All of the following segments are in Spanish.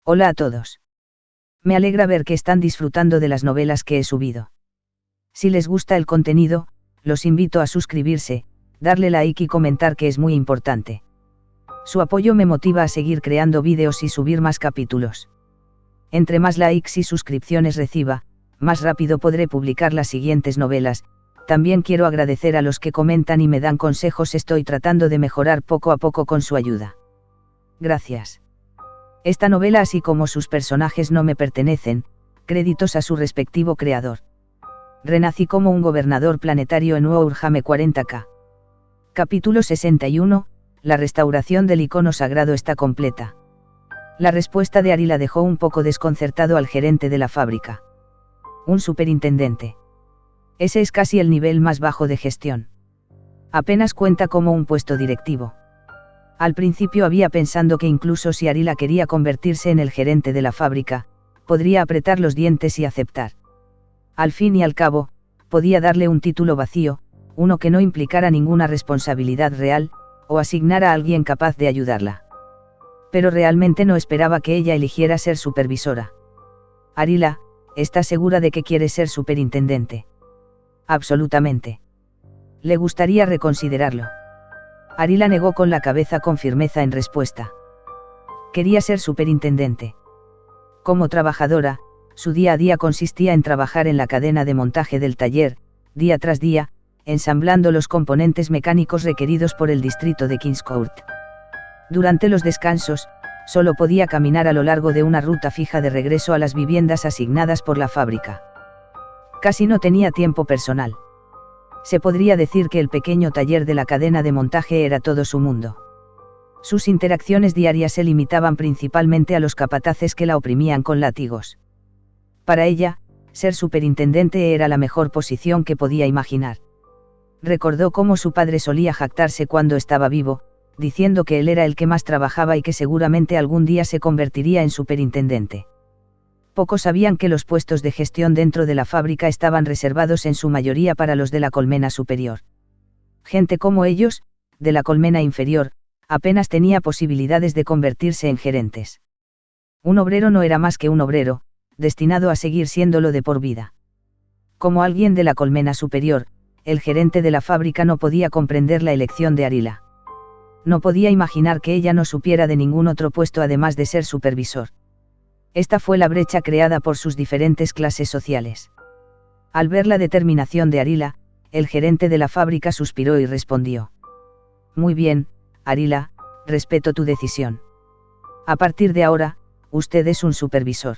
Hola a todos. Me alegra ver que están disfrutando de las novelas que he subido. Si les gusta el contenido, los invito a suscribirse, darle like y comentar, que es muy importante. Su apoyo me motiva a seguir creando vídeos y subir más capítulos. Entre más likes y suscripciones reciba, más rápido podré publicar las siguientes novelas. También quiero agradecer a los que comentan y me dan consejos. Estoy tratando de mejorar poco a poco con su ayuda. Gracias. Esta novela, así como sus personajes, no me pertenecen, créditos a su respectivo creador. Renací como un gobernador planetario en Warhammer 40K. Capítulo 61, la restauración del icono sagrado está completa. La respuesta de Arila dejó un poco desconcertado al gerente de la fábrica. Un superintendente. Ese es casi el nivel más bajo de gestión. Apenas cuenta como un puesto directivo. Al principio había pensado que incluso si Arila quería convertirse en el gerente de la fábrica, podría apretar los dientes y aceptar. Al fin y al cabo, podía darle un título vacío, uno que no implicara ninguna responsabilidad real, o asignar a alguien capaz de ayudarla. Pero realmente no esperaba que ella eligiera ser supervisora. Arila, ¿estás segura de que quiere ser superintendente? Absolutamente. Le gustaría reconsiderarlo. Arila negó con la cabeza con firmeza en respuesta. Quería ser superintendente. Como trabajadora, su día a día consistía en trabajar en la cadena de montaje del taller, día tras día, ensamblando los componentes mecánicos requeridos por el distrito de Kings Court. Durante los descansos, solo podía caminar a lo largo de una ruta fija de regreso a las viviendas asignadas por la fábrica. Casi no tenía tiempo personal. Se podría decir que el pequeño taller de la cadena de montaje era todo su mundo. Sus interacciones diarias se limitaban principalmente a los capataces que la oprimían con látigos. Para ella, ser superintendente era la mejor posición que podía imaginar. Recordó cómo su padre solía jactarse cuando estaba vivo, diciendo que él era el que más trabajaba y que seguramente algún día se convertiría en superintendente. Pocos sabían que los puestos de gestión dentro de la fábrica estaban reservados en su mayoría para los de la colmena superior. Gente como ellos, de la colmena inferior, apenas tenía posibilidades de convertirse en gerentes. Un obrero no era más que un obrero, destinado a seguir siéndolo de por vida. Como alguien de la colmena superior, el gerente de la fábrica no podía comprender la elección de Arila. No podía imaginar que ella no supiera de ningún otro puesto además de ser supervisor. Esta fue la brecha creada por sus diferentes clases sociales. Al ver la determinación de Arila, el gerente de la fábrica suspiró y respondió: Muy bien, Arila, respeto tu decisión. A partir de ahora, usted es un supervisor.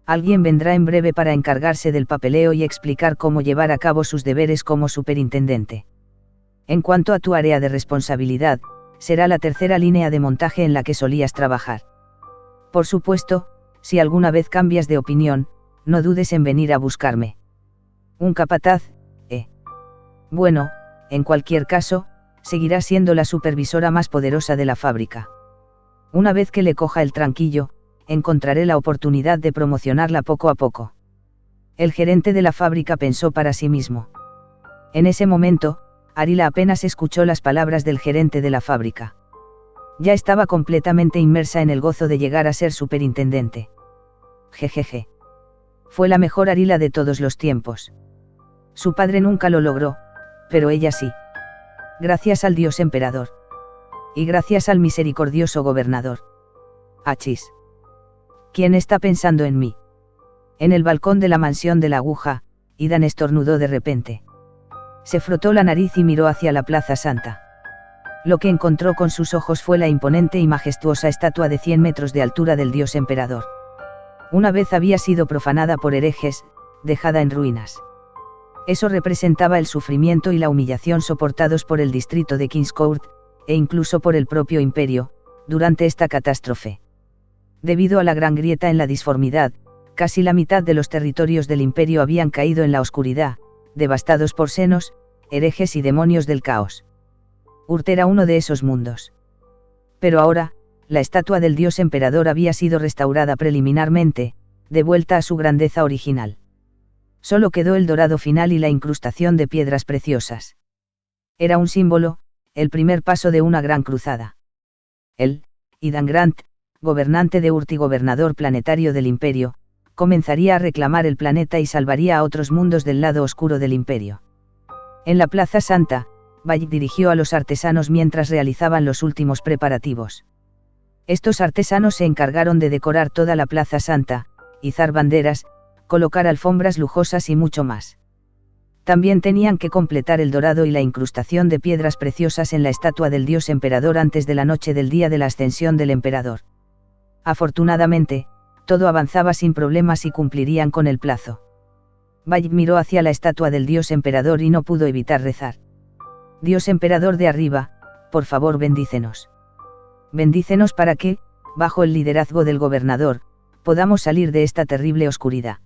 Alguien vendrá en breve para encargarse del papeleo y explicar cómo llevar a cabo sus deberes como superintendente. En cuanto a tu área de responsabilidad, será la tercera línea de montaje en la que solías trabajar. Por supuesto, si alguna vez cambias de opinión, no dudes en venir a buscarme. Un capataz, Bueno, en cualquier caso, seguirá siendo la supervisora más poderosa de la fábrica. Una vez que le coja el tranquillo, encontraré la oportunidad de promocionarla poco a poco. El gerente de la fábrica pensó para sí mismo. En ese momento, Arila apenas escuchó las palabras del gerente de la fábrica. Ya estaba completamente inmersa en el gozo de llegar a ser superintendente. Jejeje. Fue la mejor Arila de todos los tiempos. Su padre nunca lo logró, pero ella sí. Gracias al dios emperador. Y gracias al misericordioso gobernador. Achis. ¿Quién está pensando en mí? En el balcón de la mansión de la aguja, Idan estornudó de repente. Se frotó la nariz y miró hacia la Plaza Santa. Lo que encontró con sus ojos fue la imponente y majestuosa estatua de 100 metros de altura del dios emperador. Una vez había sido profanada por herejes, dejada en ruinas. Eso representaba el sufrimiento y la humillación soportados por el distrito de Kings Court, e incluso por el propio imperio, durante esta catástrofe. Debido a la gran grieta en la disformidad, casi la mitad de los territorios del imperio habían caído en la oscuridad, devastados por senos, herejes y demonios del caos. Urt era uno de esos mundos. Pero ahora, la estatua del dios emperador había sido restaurada preliminarmente, de vuelta a su grandeza original. Solo quedó el dorado final y la incrustación de piedras preciosas. Era un símbolo, el primer paso de una gran cruzada. Él, Idan Grant, gobernante de Urt y gobernador planetario del imperio, comenzaría a reclamar el planeta y salvaría a otros mundos del lado oscuro del imperio. En la Plaza Santa, Bayek dirigió a los artesanos mientras realizaban los últimos preparativos. Estos artesanos se encargaron de decorar toda la Plaza Santa, izar banderas, colocar alfombras lujosas y mucho más. También tenían que completar el dorado y la incrustación de piedras preciosas en la estatua del dios emperador antes de la noche del día de la ascensión del emperador. Afortunadamente, todo avanzaba sin problemas y cumplirían con el plazo. Bayek miró hacia la estatua del dios emperador y no pudo evitar rezar. Dios emperador de arriba, por favor bendícenos. Bendícenos para que, bajo el liderazgo del gobernador, podamos salir de esta terrible oscuridad.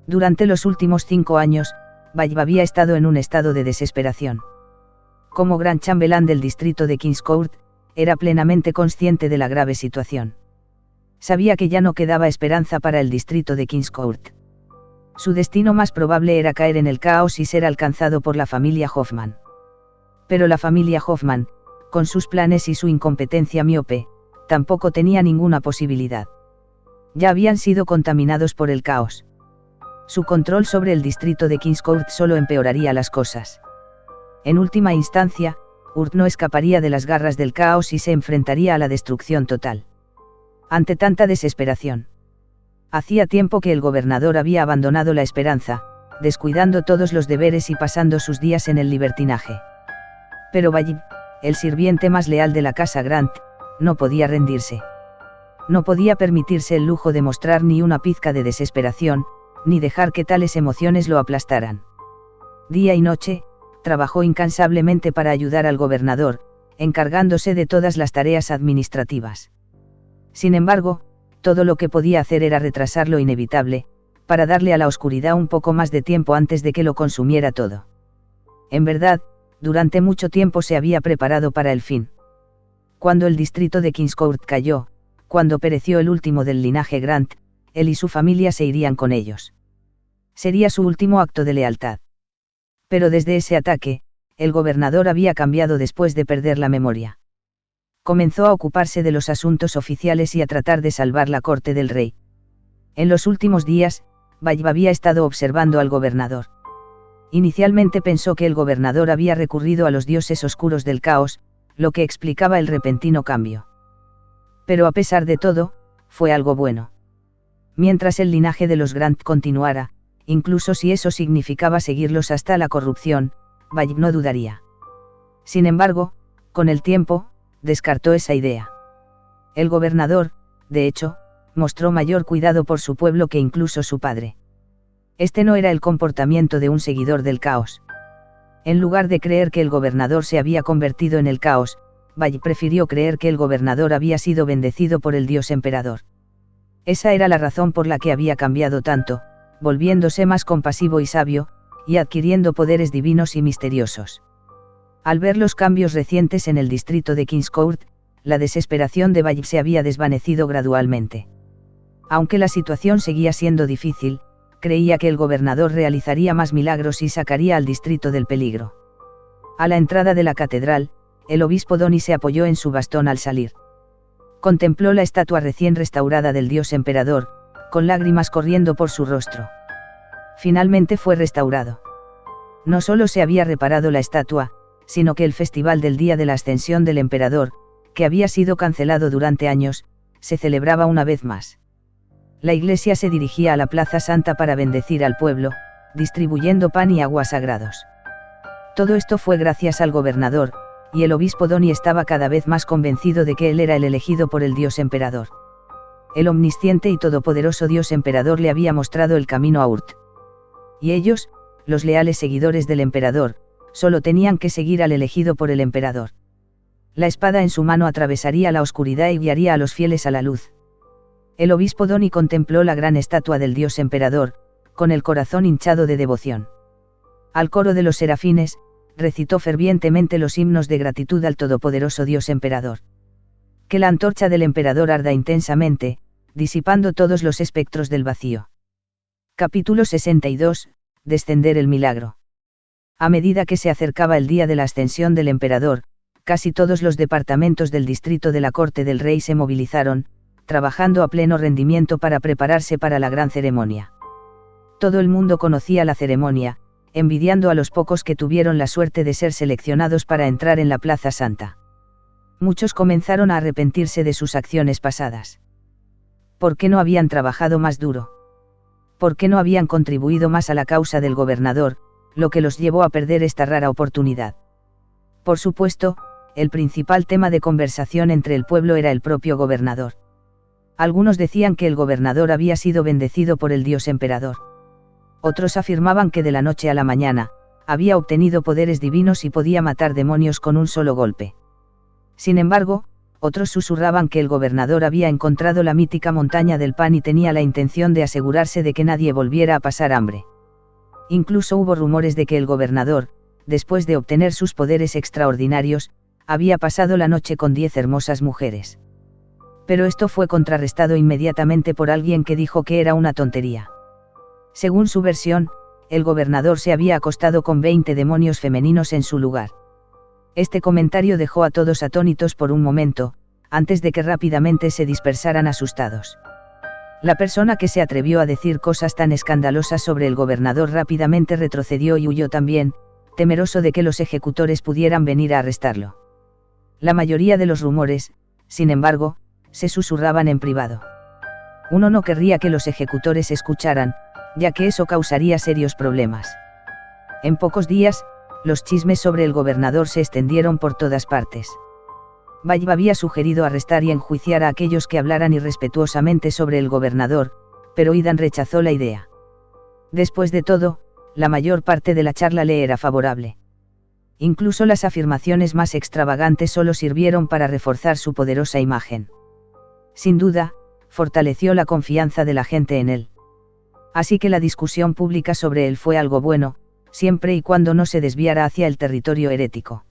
Durante los últimos 5 años, Bayek había estado en un estado de desesperación. Como gran chambelán del distrito de King's Court, era plenamente consciente de la grave situación. Sabía que ya no quedaba esperanza para el distrito de King's Court. Su destino más probable era caer en el caos y ser alcanzado por la familia Hoffman. Pero la familia Hoffman, con sus planes y su incompetencia miope, tampoco tenía ninguna posibilidad. Ya habían sido contaminados por el caos. Su control sobre el distrito de King's Court solo empeoraría las cosas. En última instancia, Urt no escaparía de las garras del caos y se enfrentaría a la destrucción total. Ante tanta desesperación. Hacía tiempo que el gobernador había abandonado la esperanza, descuidando todos los deberes y pasando sus días en el libertinaje. Pero Bayek, el sirviente más leal de la casa Grant, no podía rendirse. No podía permitirse el lujo de mostrar ni una pizca de desesperación, ni dejar que tales emociones lo aplastaran. Día y noche, trabajó incansablemente para ayudar al gobernador, encargándose de todas las tareas administrativas. Sin embargo, todo lo que podía hacer era retrasar lo inevitable, para darle a la oscuridad un poco más de tiempo antes de que lo consumiera todo. En verdad, durante mucho tiempo se había preparado para el fin. Cuando el distrito de King's Court cayó, cuando pereció el último del linaje Grant, él y su familia se irían con ellos. Sería su último acto de lealtad. Pero desde ese ataque, el gobernador había cambiado después de perder la memoria. Comenzó a ocuparse de los asuntos oficiales y a tratar de salvar la corte del rey. En los últimos días, Bayek había estado observando al gobernador. Inicialmente pensó que el gobernador había recurrido a los dioses oscuros del caos, lo que explicaba el repentino cambio. Pero a pesar de todo, fue algo bueno. Mientras el linaje de los Grant continuara, incluso si eso significaba seguirlos hasta la corrupción, Bayek no dudaría. Sin embargo, con el tiempo, descartó esa idea. El gobernador, de hecho, mostró mayor cuidado por su pueblo que incluso su padre. Este no era el comportamiento de un seguidor del caos. En lugar de creer que el gobernador se había convertido en el caos, Bayek prefirió creer que el gobernador había sido bendecido por el dios emperador. Esa era la razón por la que había cambiado tanto, volviéndose más compasivo y sabio, y adquiriendo poderes divinos y misteriosos. Al ver los cambios recientes en el distrito de King's Court, la desesperación de Bayek se había desvanecido gradualmente. Aunque la situación seguía siendo difícil, creía que el gobernador realizaría más milagros y sacaría al distrito del peligro. A la entrada de la catedral, el obispo Donny se apoyó en su bastón al salir. Contempló la estatua recién restaurada del dios emperador, con lágrimas corriendo por su rostro. Finalmente fue restaurado. No solo se había reparado la estatua, sino que el festival del día de la ascensión del emperador, que había sido cancelado durante años, se celebraba una vez más. La iglesia se dirigía a la Plaza Santa para bendecir al pueblo, distribuyendo pan y agua sagrados. Todo esto fue gracias al gobernador, y el obispo Donny estaba cada vez más convencido de que él era el elegido por el dios emperador. El omnisciente y todopoderoso dios emperador le había mostrado el camino a Urt. Y ellos, los leales seguidores del emperador, solo tenían que seguir al elegido por el emperador. La espada en su mano atravesaría la oscuridad y guiaría a los fieles a la luz. El obispo Donny contempló la gran estatua del dios emperador, con el corazón hinchado de devoción. Al coro de los serafines, recitó fervientemente los himnos de gratitud al todopoderoso dios emperador. Que la antorcha del emperador arda intensamente, disipando todos los espectros del vacío. Capítulo 62, Descender el milagro. A medida que se acercaba el día de la ascensión del emperador, casi todos los departamentos del distrito de la corte del rey se movilizaron, trabajando a pleno rendimiento para prepararse para la gran ceremonia. Todo el mundo conocía la ceremonia, envidiando a los pocos que tuvieron la suerte de ser seleccionados para entrar en la Plaza Santa. Muchos comenzaron a arrepentirse de sus acciones pasadas. ¿Por qué no habían trabajado más duro? ¿Por qué no habían contribuido más a la causa del gobernador, lo que los llevó a perder esta rara oportunidad? Por supuesto, el principal tema de conversación entre el pueblo era el propio gobernador. Algunos decían que el gobernador había sido bendecido por el dios emperador. Otros afirmaban que de la noche a la mañana, había obtenido poderes divinos y podía matar demonios con un solo golpe. Sin embargo, otros susurraban que el gobernador había encontrado la mítica montaña del pan y tenía la intención de asegurarse de que nadie volviera a pasar hambre. Incluso hubo rumores de que el gobernador, después de obtener sus poderes extraordinarios, había pasado la noche con 10 hermosas mujeres. Pero esto fue contrarrestado inmediatamente por alguien que dijo que era una tontería. Según su versión, el gobernador se había acostado con 20 demonios femeninos en su lugar. Este comentario dejó a todos atónitos por un momento, antes de que rápidamente se dispersaran asustados. La persona que se atrevió a decir cosas tan escandalosas sobre el gobernador rápidamente retrocedió y huyó también, temeroso de que los ejecutores pudieran venir a arrestarlo. La mayoría de los rumores, sin embargo, se susurraban en privado. Uno no querría que los ejecutores escucharan, ya que eso causaría serios problemas. En pocos días, los chismes sobre el gobernador se extendieron por todas partes. Bayba había sugerido arrestar y enjuiciar a aquellos que hablaran irrespetuosamente sobre el gobernador, pero Idan rechazó la idea. Después de todo, la mayor parte de la charla le era favorable. Incluso las afirmaciones más extravagantes solo sirvieron para reforzar su poderosa imagen. Sin duda, fortaleció la confianza de la gente en él. Así que la discusión pública sobre él fue algo bueno, siempre y cuando no se desviara hacia el territorio herético.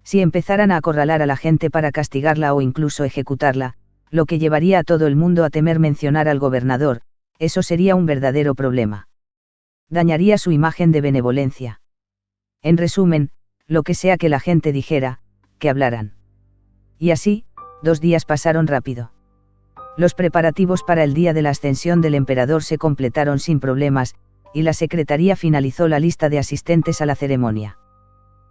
Si empezaran a acorralar a la gente para castigarla o incluso ejecutarla, lo que llevaría a todo el mundo a temer mencionar al gobernador, eso sería un verdadero problema. Dañaría su imagen de benevolencia. En resumen, lo que sea que la gente dijera, que hablaran. Y así, 2 días pasaron rápido. Los preparativos para el día de la ascensión del emperador se completaron sin problemas, y la secretaría finalizó la lista de asistentes a la ceremonia.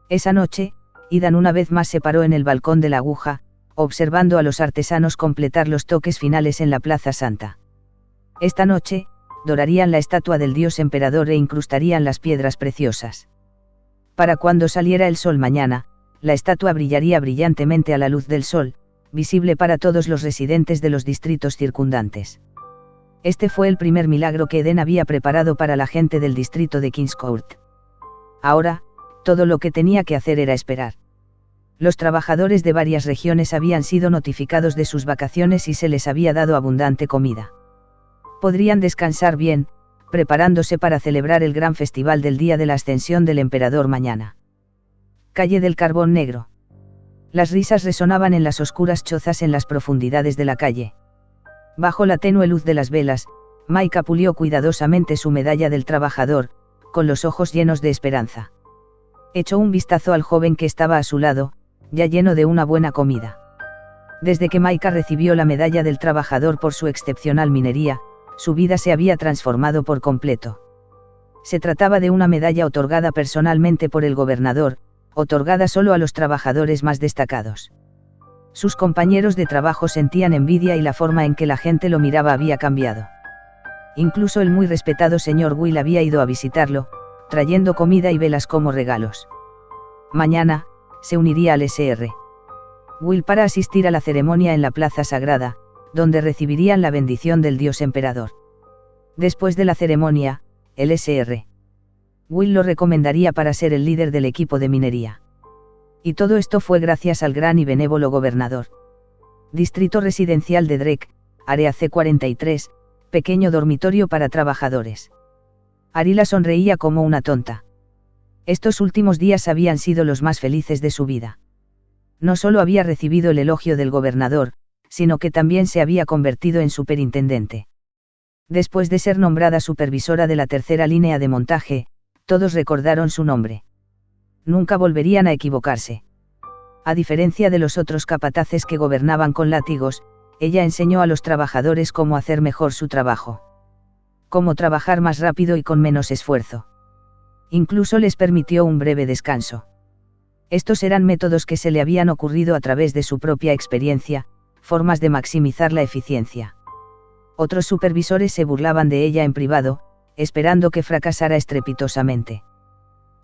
Esa noche, Idan una vez más se paró en el balcón de la aguja, observando a los artesanos completar los toques finales en la Plaza Santa. Esta noche, dorarían la estatua del dios emperador e incrustarían las piedras preciosas. Para cuando saliera el sol mañana, la estatua brillaría brillantemente a la luz del sol, visible para todos los residentes de los distritos circundantes. Este fue el primer milagro que Eden había preparado para la gente del distrito de Kings Court. Ahora, todo lo que tenía que hacer era esperar. Los trabajadores de varias regiones habían sido notificados de sus vacaciones y se les había dado abundante comida. Podrían descansar bien, preparándose para celebrar el gran festival del día de la ascensión del emperador mañana. Calle del Carbón Negro. Las risas resonaban en las oscuras chozas en las profundidades de la calle. Bajo la tenue luz de las velas, Maika pulió cuidadosamente su medalla del trabajador, con los ojos llenos de esperanza. Echó un vistazo al joven que estaba a su lado, ya lleno de una buena comida. Desde que Maika recibió la medalla del trabajador por su excepcional minería, su vida se había transformado por completo. Se trataba de una medalla otorgada personalmente por el gobernador, otorgada solo a los trabajadores más destacados. Sus compañeros de trabajo sentían envidia y la forma en que la gente lo miraba había cambiado. Incluso el muy respetado señor Will había ido a visitarlo, trayendo comida y velas como regalos. Mañana, se uniría al Sr. Will para asistir a la ceremonia en la Plaza Sagrada, donde recibirían la bendición del dios emperador. Después de la ceremonia, el Sr. Will lo recomendaría para ser el líder del equipo de minería. Y todo esto fue gracias al gran y benévolo gobernador. Distrito residencial de Drake, área C43, pequeño dormitorio para trabajadores. Arila sonreía como una tonta. Estos últimos días habían sido los más felices de su vida. No solo había recibido el elogio del gobernador, sino que también se había convertido en superintendente. Después de ser nombrada supervisora de la tercera línea de montaje, todos recordaron su nombre. Nunca volverían a equivocarse. A diferencia de los otros capataces que gobernaban con látigos, ella enseñó a los trabajadores cómo hacer mejor su trabajo. Cómo trabajar más rápido y con menos esfuerzo. Incluso les permitió un breve descanso. Estos eran métodos que se le habían ocurrido a través de su propia experiencia, formas de maximizar la eficiencia. Otros supervisores se burlaban de ella en privado, esperando que fracasara estrepitosamente.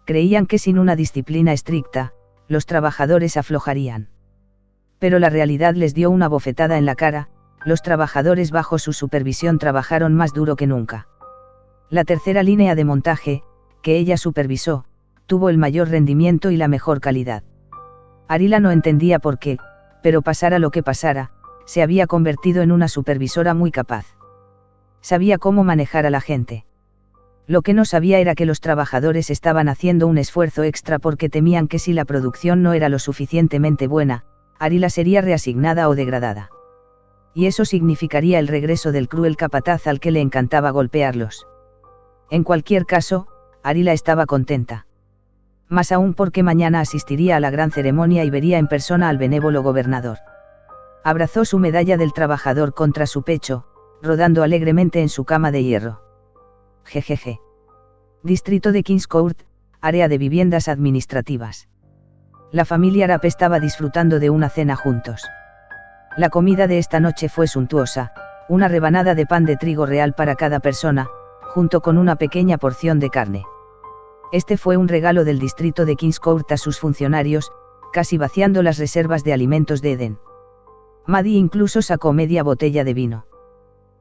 Creían que sin una disciplina estricta, los trabajadores aflojarían. Pero la realidad les dio una bofetada en la cara, los trabajadores bajo su supervisión trabajaron más duro que nunca. La tercera línea de montaje, que ella supervisó, tuvo el mayor rendimiento y la mejor calidad. Arila no entendía por qué, pero pasara lo que pasara, se había convertido en una supervisora muy capaz. Sabía cómo manejar a la gente. Lo que no sabía era que los trabajadores estaban haciendo un esfuerzo extra porque temían que si la producción no era lo suficientemente buena, Arila sería reasignada o degradada. Y eso significaría el regreso del cruel capataz al que le encantaba golpearlos. En cualquier caso, Arila estaba contenta. Más aún porque mañana asistiría a la gran ceremonia y vería en persona al benévolo gobernador. Abrazó su medalla del trabajador contra su pecho, rodando alegremente en su cama de hierro. Jejeje. Distrito de Kings Court, área de viviendas administrativas. La familia Rapp estaba disfrutando de una cena juntos. La comida de esta noche fue suntuosa, una rebanada de pan de trigo real para cada persona, junto con una pequeña porción de carne. Este fue un regalo del distrito de Kings Court a sus funcionarios, casi vaciando las reservas de alimentos de Eden. Maddie incluso sacó media botella de vino.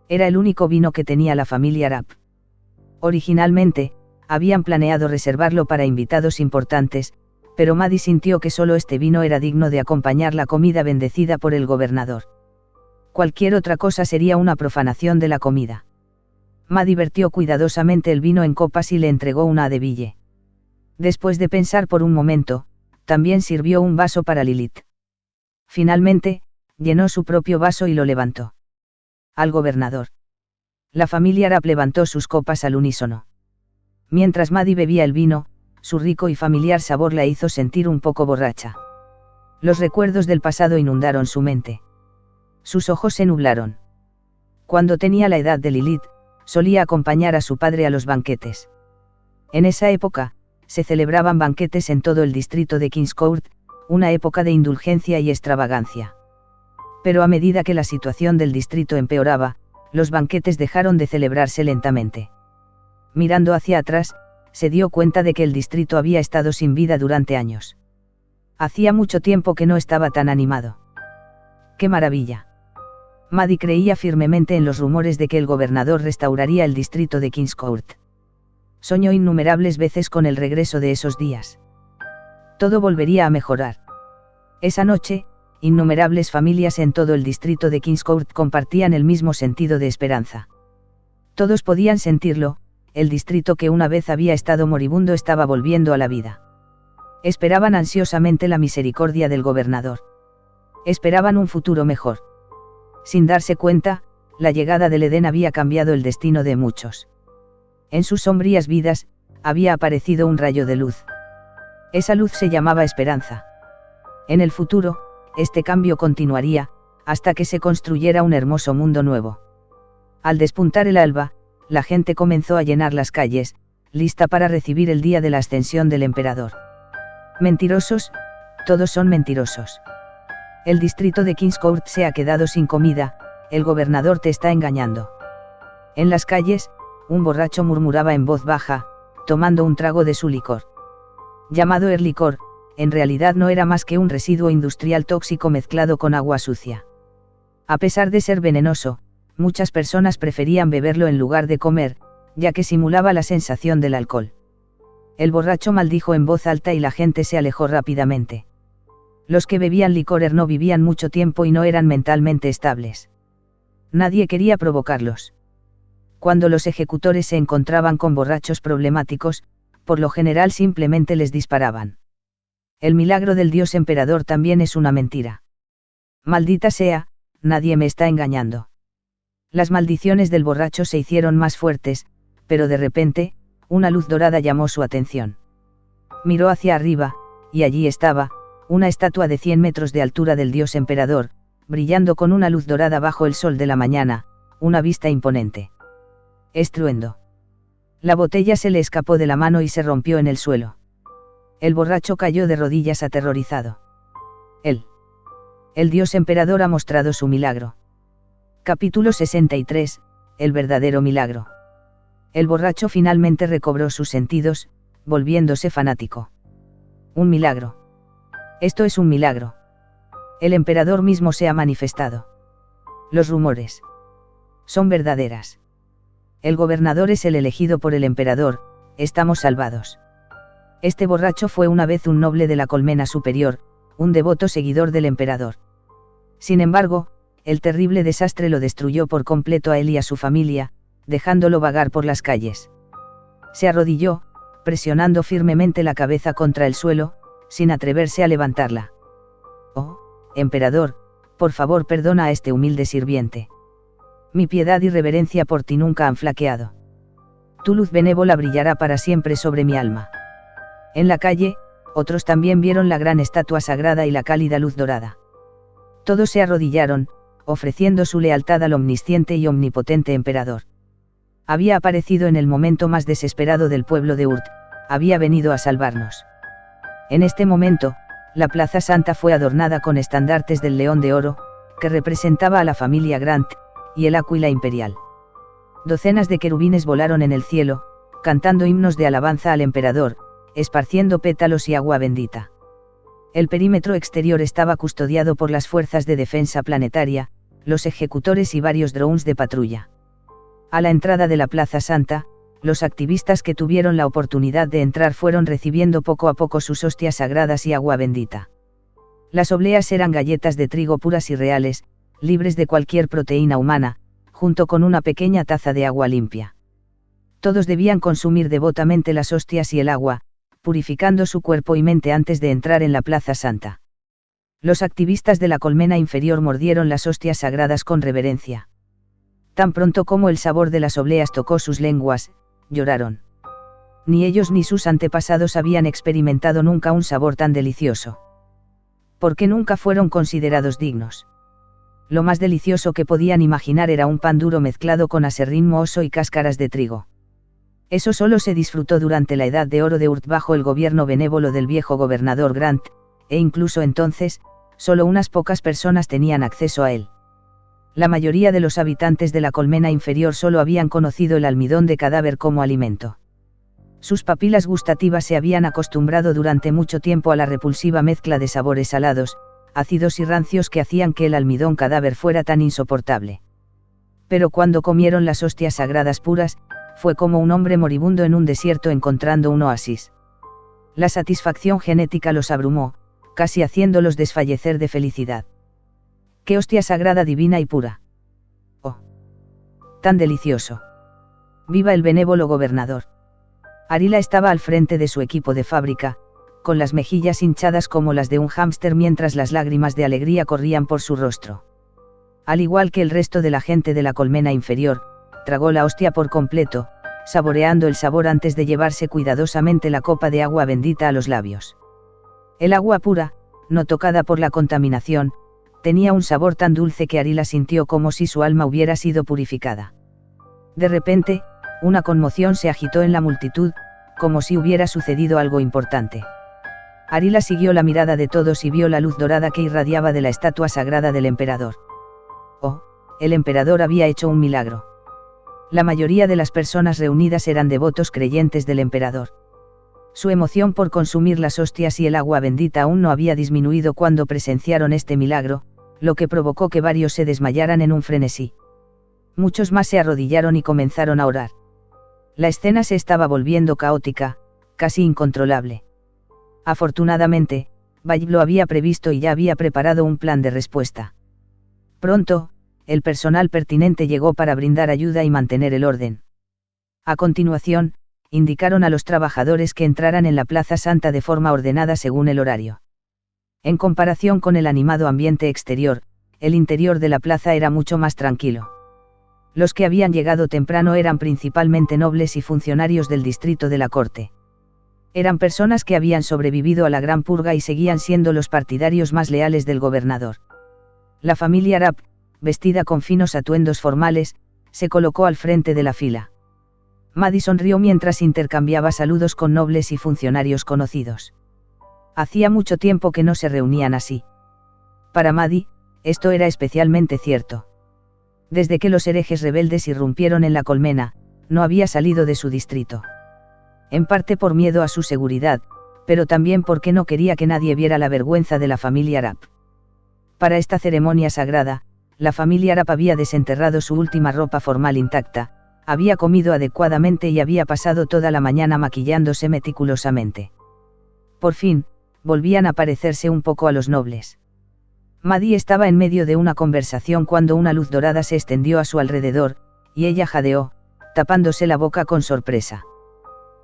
Era el único vino que tenía la familia Rapp. Originalmente, habían planeado reservarlo para invitados importantes, pero Maddie sintió que solo este vino era digno de acompañar la comida bendecida por el gobernador. Cualquier otra cosa sería una profanación de la comida. Maddie vertió cuidadosamente el vino en copas y le entregó una a Deville. Después de pensar por un momento, también sirvió un vaso para Lilith. Finalmente, llenó su propio vaso y lo levantó. Al gobernador. La familia Rapp levantó sus copas al unísono. Mientras Maddie bebía el vino, su rico y familiar sabor la hizo sentir un poco borracha. Los recuerdos del pasado inundaron su mente. Sus ojos se nublaron. Cuando tenía la edad de Lilith, solía acompañar a su padre a los banquetes. En esa época, se celebraban banquetes en todo el distrito de Kings Court, una época de indulgencia y extravagancia. Pero a medida que la situación del distrito empeoraba, los banquetes dejaron de celebrarse lentamente. Mirando hacia atrás, se dio cuenta de que el distrito había estado sin vida durante años. Hacía mucho tiempo que no estaba tan animado. ¡Qué maravilla! Maddie creía firmemente en los rumores de que el gobernador restauraría el distrito de Kings Court. Soñó innumerables veces con el regreso de esos días. Todo volvería a mejorar. Esa noche, innumerables familias en todo el distrito de Kings Court compartían el mismo sentido de esperanza. Todos podían sentirlo, el distrito que una vez había estado moribundo estaba volviendo a la vida. Esperaban ansiosamente la misericordia del gobernador. Esperaban un futuro mejor. Sin darse cuenta, la llegada del Edén había cambiado el destino de muchos. En sus sombrías vidas, había aparecido un rayo de luz. Esa luz se llamaba esperanza. En el futuro, este cambio continuaría, hasta que se construyera un hermoso mundo nuevo. Al despuntar el alba, la gente comenzó a llenar las calles, lista para recibir el día de la ascensión del emperador. Mentirosos, todos son mentirosos. El distrito de Kings Court se ha quedado sin comida, el gobernador te está engañando. En las calles, un borracho murmuraba en voz baja, tomando un trago de su licor. Llamado licor, en realidad no era más que un residuo industrial tóxico mezclado con agua sucia. A pesar de ser venenoso, muchas personas preferían beberlo en lugar de comer, ya que simulaba la sensación del alcohol. El borracho maldijo en voz alta y la gente se alejó rápidamente. Los que bebían licor no vivían mucho tiempo y no eran mentalmente estables. Nadie quería provocarlos. Cuando los ejecutores se encontraban con borrachos problemáticos, por lo general simplemente les disparaban. El milagro del dios emperador también es una mentira. Maldita sea, nadie me está engañando. Las maldiciones del borracho se hicieron más fuertes, pero de repente, una luz dorada llamó su atención. Miró hacia arriba, y allí estaba, una estatua de 100 metros de altura del dios emperador, brillando con una luz dorada bajo el sol de la mañana, una vista imponente. Estruendo. La botella se le escapó de la mano y se rompió en el suelo. El borracho cayó de rodillas aterrorizado. El dios emperador ha mostrado su milagro. Capítulo 63, el verdadero milagro. El borracho finalmente recobró sus sentidos, volviéndose fanático. Un milagro. Esto es un milagro. El emperador mismo se ha manifestado. Los rumores son verdaderas. El gobernador es el elegido por el emperador, estamos salvados. Este borracho fue una vez un noble de la colmena superior, un devoto seguidor del emperador. Sin embargo, el terrible desastre lo destruyó por completo a él y a su familia, dejándolo vagar por las calles. Se arrodilló, presionando firmemente la cabeza contra el suelo, sin atreverse a levantarla. Oh, emperador, por favor perdona a este humilde sirviente. Mi piedad y reverencia por ti nunca han flaqueado. Tu luz benévola brillará para siempre sobre mi alma. En la calle, otros también vieron la gran estatua sagrada y la cálida luz dorada. Todos se arrodillaron, ofreciendo su lealtad al omnisciente y omnipotente emperador. Había aparecido en el momento más desesperado del pueblo de Urt, había venido a salvarnos. En este momento, la Plaza Santa fue adornada con estandartes del León de Oro, que representaba a la familia Grant, y el Áquila imperial. Docenas de querubines volaron en el cielo, cantando himnos de alabanza al emperador, esparciendo pétalos y agua bendita. El perímetro exterior estaba custodiado por las fuerzas de defensa planetaria, los ejecutores y varios drones de patrulla. A la entrada de la Plaza Santa, los activistas que tuvieron la oportunidad de entrar fueron recibiendo poco a poco sus hostias sagradas y agua bendita. Las obleas eran galletas de trigo puras y reales, libres de cualquier proteína humana, junto con una pequeña taza de agua limpia. Todos debían consumir devotamente las hostias y el agua, purificando su cuerpo y mente antes de entrar en la Plaza Santa. Los activistas de la colmena inferior mordieron las hostias sagradas con reverencia. Tan pronto como el sabor de las obleas tocó sus lenguas, lloraron. Ni ellos ni sus antepasados habían experimentado nunca un sabor tan delicioso. Porque nunca fueron considerados dignos. Lo más delicioso que podían imaginar era un pan duro mezclado con aserrín mohoso y cáscaras de trigo. Eso solo se disfrutó durante la Edad de Oro de Urt bajo el gobierno benévolo del viejo gobernador Grant, e incluso entonces, solo unas pocas personas tenían acceso a él. La mayoría de los habitantes de la colmena inferior solo habían conocido el almidón de cadáver como alimento. Sus papilas gustativas se habían acostumbrado durante mucho tiempo a la repulsiva mezcla de sabores salados, ácidos y rancios que hacían que el almidón cadáver fuera tan insoportable. Pero cuando comieron las hostias sagradas puras, fue como un hombre moribundo en un desierto encontrando un oasis. La satisfacción genética los abrumó, casi haciéndolos desfallecer de felicidad. ¡Qué hostia sagrada, divina y pura! ¡Oh! ¡Tan delicioso! ¡Viva el benévolo gobernador! Arila estaba al frente de su equipo de fábrica, con las mejillas hinchadas como las de un hámster mientras las lágrimas de alegría corrían por su rostro. Al igual que el resto de la gente de la colmena inferior, tragó la hostia por completo, saboreando el sabor antes de llevarse cuidadosamente la copa de agua bendita a los labios. El agua pura, no tocada por la contaminación, tenía un sabor tan dulce que Arila sintió como si su alma hubiera sido purificada. De repente, una conmoción se agitó en la multitud, como si hubiera sucedido algo importante. Arila siguió la mirada de todos y vio la luz dorada que irradiaba de la estatua sagrada del emperador. Oh, el emperador había hecho un milagro. La mayoría de las personas reunidas eran devotos creyentes del emperador. Su emoción por consumir las hostias y el agua bendita aún no había disminuido cuando presenciaron este milagro, lo que provocó que varios se desmayaran en un frenesí. Muchos más se arrodillaron y comenzaron a orar. La escena se estaba volviendo caótica, casi incontrolable. Afortunadamente, Bayb lo había previsto y ya había preparado un plan de respuesta. Pronto, el personal pertinente llegó para brindar ayuda y mantener el orden. A continuación, indicaron a los trabajadores que entraran en la Plaza Santa de forma ordenada según el horario. En comparación con el animado ambiente exterior, el interior de la plaza era mucho más tranquilo. Los que habían llegado temprano eran principalmente nobles y funcionarios del distrito de la corte. Eran personas que habían sobrevivido a la Gran Purga y seguían siendo los partidarios más leales del gobernador. La familia Rapp, vestida con finos atuendos formales, se colocó al frente de la fila. Maddie sonrió mientras intercambiaba saludos con nobles y funcionarios conocidos. Hacía mucho tiempo que no se reunían así. Para Maddie, esto era especialmente cierto. Desde que los herejes rebeldes irrumpieron en la colmena, no había salido de su distrito. En parte por miedo a su seguridad, pero también porque no quería que nadie viera la vergüenza de la familia Rapp. Para esta ceremonia sagrada, la familia Rapp había desenterrado su última ropa formal intacta, había comido adecuadamente y había pasado toda la mañana maquillándose meticulosamente. Por fin, volvían a parecerse un poco a los nobles. Maddie estaba en medio de una conversación cuando una luz dorada se extendió a su alrededor, y ella jadeó, tapándose la boca con sorpresa.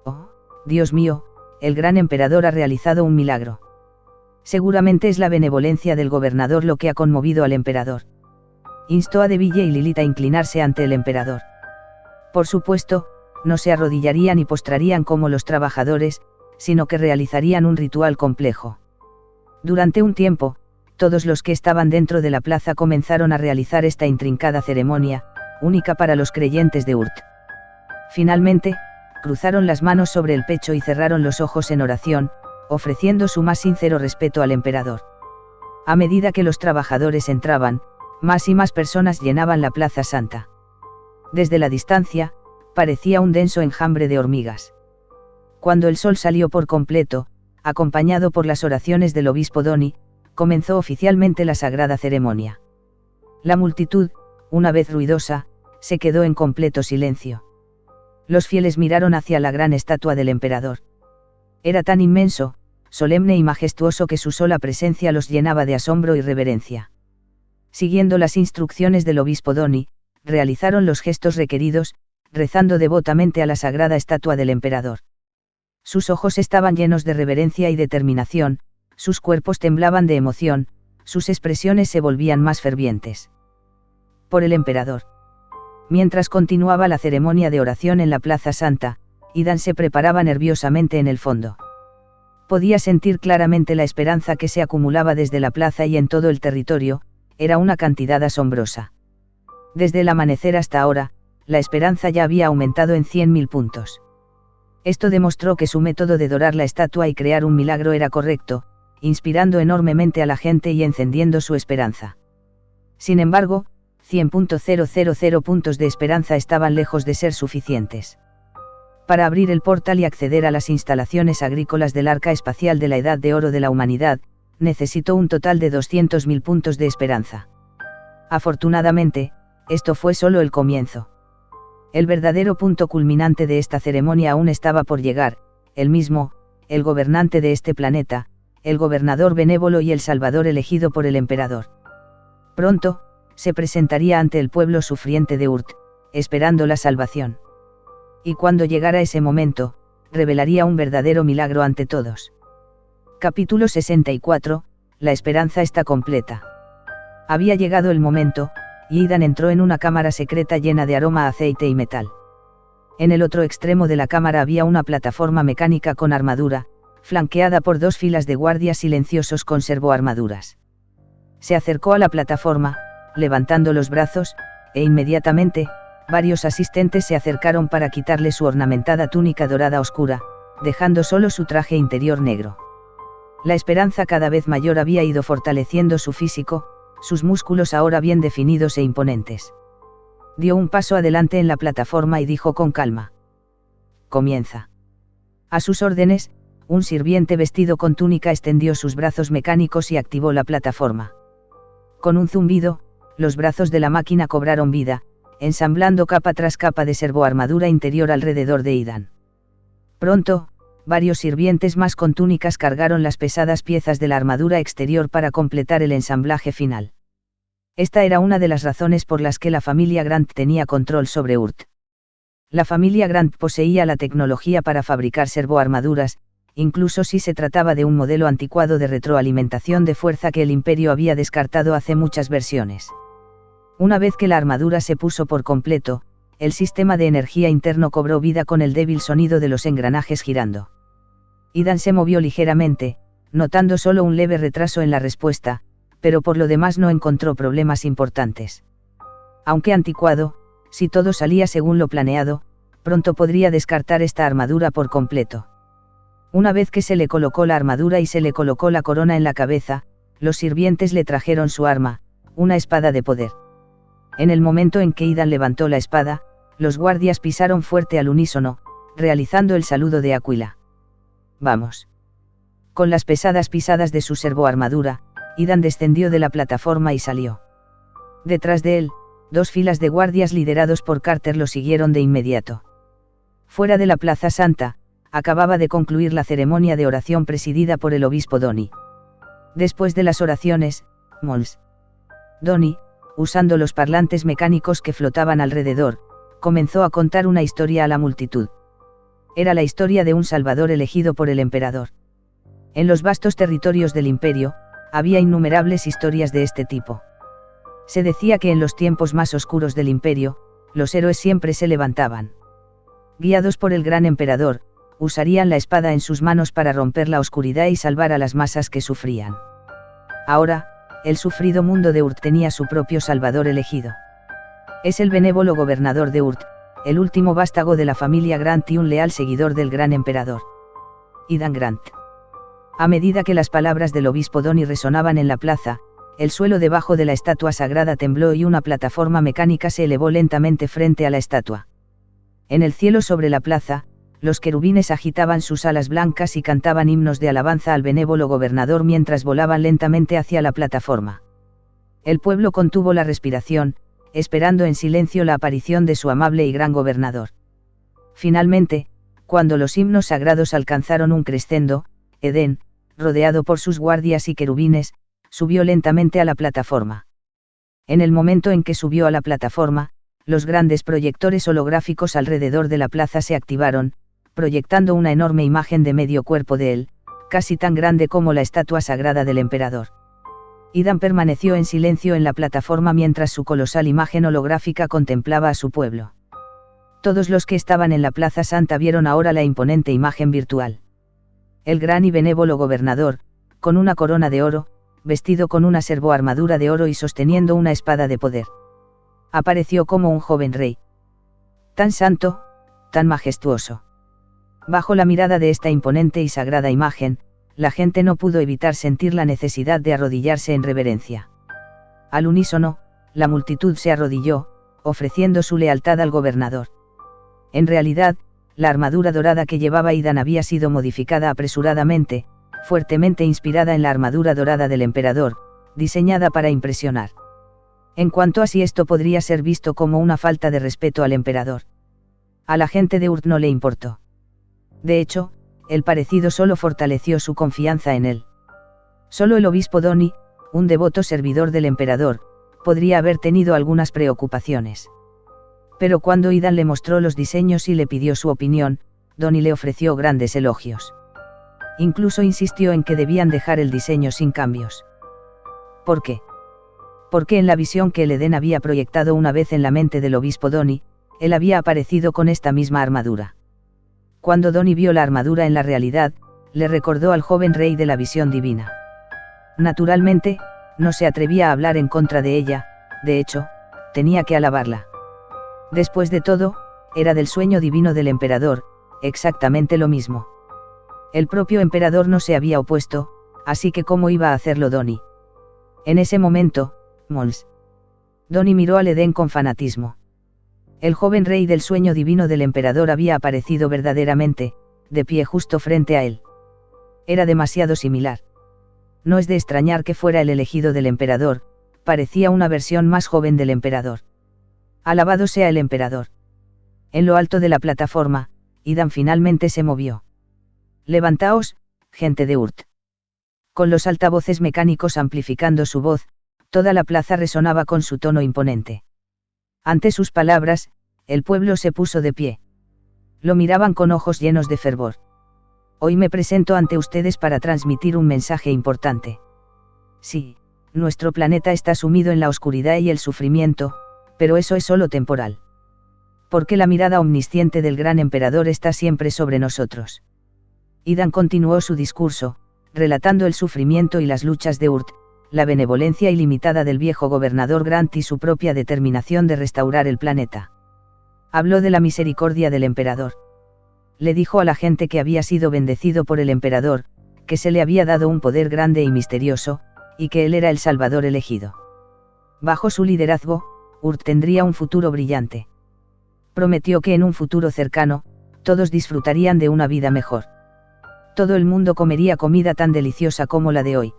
«Oh, Dios mío, el gran emperador ha realizado un milagro. Seguramente es la benevolencia del gobernador lo que ha conmovido al emperador». Instó a Deville y Lilith a inclinarse ante el emperador. Por supuesto, no se arrodillarían y postrarían como los trabajadores, sino que realizarían un ritual complejo. Durante un tiempo, todos los que estaban dentro de la plaza comenzaron a realizar esta intrincada ceremonia, única para los creyentes de Urt. Finalmente, cruzaron las manos sobre el pecho y cerraron los ojos en oración, ofreciendo su más sincero respeto al emperador. A medida que los trabajadores entraban, más y más personas llenaban la Plaza Santa. Desde la distancia, parecía un denso enjambre de hormigas. Cuando el sol salió por completo, acompañado por las oraciones del obispo Doni, comenzó oficialmente la sagrada ceremonia. La multitud, una vez ruidosa, se quedó en completo silencio. Los fieles miraron hacia la gran estatua del emperador. Era tan inmenso, solemne y majestuoso que su sola presencia los llenaba de asombro y reverencia. Siguiendo las instrucciones del obispo Doni, realizaron los gestos requeridos, rezando devotamente a la sagrada estatua del emperador. Sus ojos estaban llenos de reverencia y determinación, sus cuerpos temblaban de emoción, sus expresiones se volvían más fervientes. Por el emperador. Mientras continuaba la ceremonia de oración en la Plaza Santa, Idan se preparaba nerviosamente en el fondo. Podía sentir claramente la esperanza que se acumulaba desde la plaza y en todo el territorio, era una cantidad asombrosa. Desde el amanecer hasta ahora, la esperanza ya había aumentado en 100.000 puntos. Esto demostró que su método de dorar la estatua y crear un milagro era correcto, inspirando enormemente a la gente y encendiendo su esperanza. Sin embargo, 100.000 puntos de esperanza estaban lejos de ser suficientes. Para abrir el portal y acceder a las instalaciones agrícolas del Arca Espacial de la Edad de Oro de la Humanidad, necesitó un total de 200.000 puntos de esperanza. Afortunadamente, esto fue solo el comienzo. El verdadero punto culminante de esta ceremonia aún estaba por llegar, él mismo, el gobernante de este planeta, el gobernador benévolo y el salvador elegido por el emperador. Pronto, se presentaría ante el pueblo sufriente de Urt, esperando la salvación. Y cuando llegara ese momento, revelaría un verdadero milagro ante todos. Capítulo 64, La esperanza está completa. Había llegado el momento, y Idan entró en una cámara secreta llena de aroma a aceite y metal. En el otro extremo de la cámara había una plataforma mecánica con armadura, flanqueada por 2 filas de guardias silenciosos con servoarmaduras. Se acercó a la plataforma, levantando los brazos, e inmediatamente, varios asistentes se acercaron para quitarle su ornamentada túnica dorada oscura, dejando solo su traje interior negro. La esperanza cada vez mayor había ido fortaleciendo su físico, sus músculos ahora bien definidos e imponentes. Dio un paso adelante en la plataforma y dijo con calma: «Comienza». A sus órdenes, un sirviente vestido con túnica extendió sus brazos mecánicos y activó la plataforma. Con un zumbido, los brazos de la máquina cobraron vida, ensamblando capa tras capa de servoarmadura interior alrededor de Idan. Pronto, varios sirvientes más con túnicas cargaron las pesadas piezas de la armadura exterior para completar el ensamblaje final. Esta era una de las razones por las que la familia Grant tenía control sobre Urt. La familia Grant poseía la tecnología para fabricar servoarmaduras, incluso si se trataba de un modelo anticuado de retroalimentación de fuerza que el Imperio había descartado hace muchas versiones. Una vez que la armadura se puso por completo, el sistema de energía interno cobró vida con el débil sonido de los engranajes girando. Idan se movió ligeramente, notando solo un leve retraso en la respuesta, pero por lo demás no encontró problemas importantes. Aunque anticuado, si todo salía según lo planeado, pronto podría descartar esta armadura por completo. Una vez que se le colocó la armadura y se le colocó la corona en la cabeza, los sirvientes le trajeron su arma, una espada de poder. En el momento en que Idan levantó la espada, los guardias pisaron fuerte al unísono, realizando el saludo de Aquila. «Vamos». Con las pesadas pisadas de su servoarmadura, Idan descendió de la plataforma y salió. Detrás de él, 2 filas de guardias liderados por Carter lo siguieron de inmediato. Fuera de la Plaza Santa, acababa de concluir la ceremonia de oración presidida por el obispo Doni. Después de las oraciones, Mons. Doni, usando los parlantes mecánicos que flotaban alrededor, comenzó a contar una historia a la multitud. Era la historia de un salvador elegido por el emperador. En los vastos territorios del imperio, había innumerables historias de este tipo. Se decía que en los tiempos más oscuros del imperio, los héroes siempre se levantaban. Guiados por el gran emperador, usarían la espada en sus manos para romper la oscuridad y salvar a las masas que sufrían. Ahora, el sufrido mundo de Urt tenía su propio salvador elegido. Es el benévolo gobernador de Urt, el último vástago de la familia Grant y un leal seguidor del gran emperador. Idan Grant. A medida que las palabras del obispo Doni resonaban en la plaza, el suelo debajo de la estatua sagrada tembló y una plataforma mecánica se elevó lentamente frente a la estatua. En el cielo sobre la plaza, los querubines agitaban sus alas blancas y cantaban himnos de alabanza al benévolo gobernador mientras volaban lentamente hacia la plataforma. El pueblo contuvo la respiración, esperando en silencio la aparición de su amable y gran gobernador. Finalmente, cuando los himnos sagrados alcanzaron un crescendo, Edén, rodeado por sus guardias y querubines, subió lentamente a la plataforma. En el momento en que subió a la plataforma, los grandes proyectores holográficos alrededor de la plaza se activaron, proyectando una enorme imagen de medio cuerpo de él, casi tan grande como la estatua sagrada del emperador. Idan permaneció en silencio en la plataforma mientras su colosal imagen holográfica contemplaba a su pueblo. Todos los que estaban en la Plaza Santa vieron ahora la imponente imagen virtual. El gran y benévolo gobernador, con una corona de oro, vestido con una servoarmadura de oro y sosteniendo una espada de poder. Apareció como un joven rey. Tan santo, tan majestuoso. Bajo la mirada de esta imponente y sagrada imagen, la gente no pudo evitar sentir la necesidad de arrodillarse en reverencia. Al unísono, la multitud se arrodilló, ofreciendo su lealtad al gobernador. En realidad, la armadura dorada que llevaba Idan había sido modificada apresuradamente, fuertemente inspirada en la armadura dorada del emperador, diseñada para impresionar. En cuanto a si esto podría ser visto como una falta de respeto al emperador. A la gente de Urt no le importó. De hecho, el parecido solo fortaleció su confianza en él. Solo el obispo Doni, un devoto servidor del emperador, podría haber tenido algunas preocupaciones. Pero cuando Idan le mostró los diseños y le pidió su opinión, Doni le ofreció grandes elogios. Incluso insistió en que debían dejar el diseño sin cambios. ¿Por qué? Porque en la visión que el Edén había proyectado una vez en la mente del obispo Doni, él había aparecido con esta misma armadura. Cuando Doni vio la armadura en la realidad, le recordó al joven rey de la visión divina. Naturalmente, no se atrevía a hablar en contra de ella, de hecho, tenía que alabarla. Después de todo, era del sueño divino del emperador, exactamente lo mismo. El propio emperador no se había opuesto, así que ¿cómo iba a hacerlo Doni? En ese momento, Mons. Doni miró al Edén con fanatismo. El joven rey del sueño divino del emperador había aparecido verdaderamente, de pie justo frente a él. Era demasiado similar. No es de extrañar que fuera el elegido del emperador, parecía una versión más joven del emperador. Alabado sea el emperador. En lo alto de la plataforma, Idan finalmente se movió. Levantaos, gente de Urt. Con los altavoces mecánicos amplificando su voz, toda la plaza resonaba con su tono imponente. Ante sus palabras, el pueblo se puso de pie. Lo miraban con ojos llenos de fervor. Hoy me presento ante ustedes para transmitir un mensaje importante. Sí, nuestro planeta está sumido en la oscuridad y el sufrimiento, pero eso es solo temporal. Porque la mirada omnisciente del gran emperador está siempre sobre nosotros. Idan continuó su discurso, relatando el sufrimiento y las luchas de Urt, la benevolencia ilimitada del viejo gobernador Grant y su propia determinación de restaurar el planeta. Habló de la misericordia del emperador. Le dijo a la gente que había sido bendecido por el emperador, que se le había dado un poder grande y misterioso, y que él era el Salvador elegido. Bajo su liderazgo, Urt tendría un futuro brillante. Prometió que en un futuro cercano, todos disfrutarían de una vida mejor. Todo el mundo comería comida tan deliciosa como la de hoy.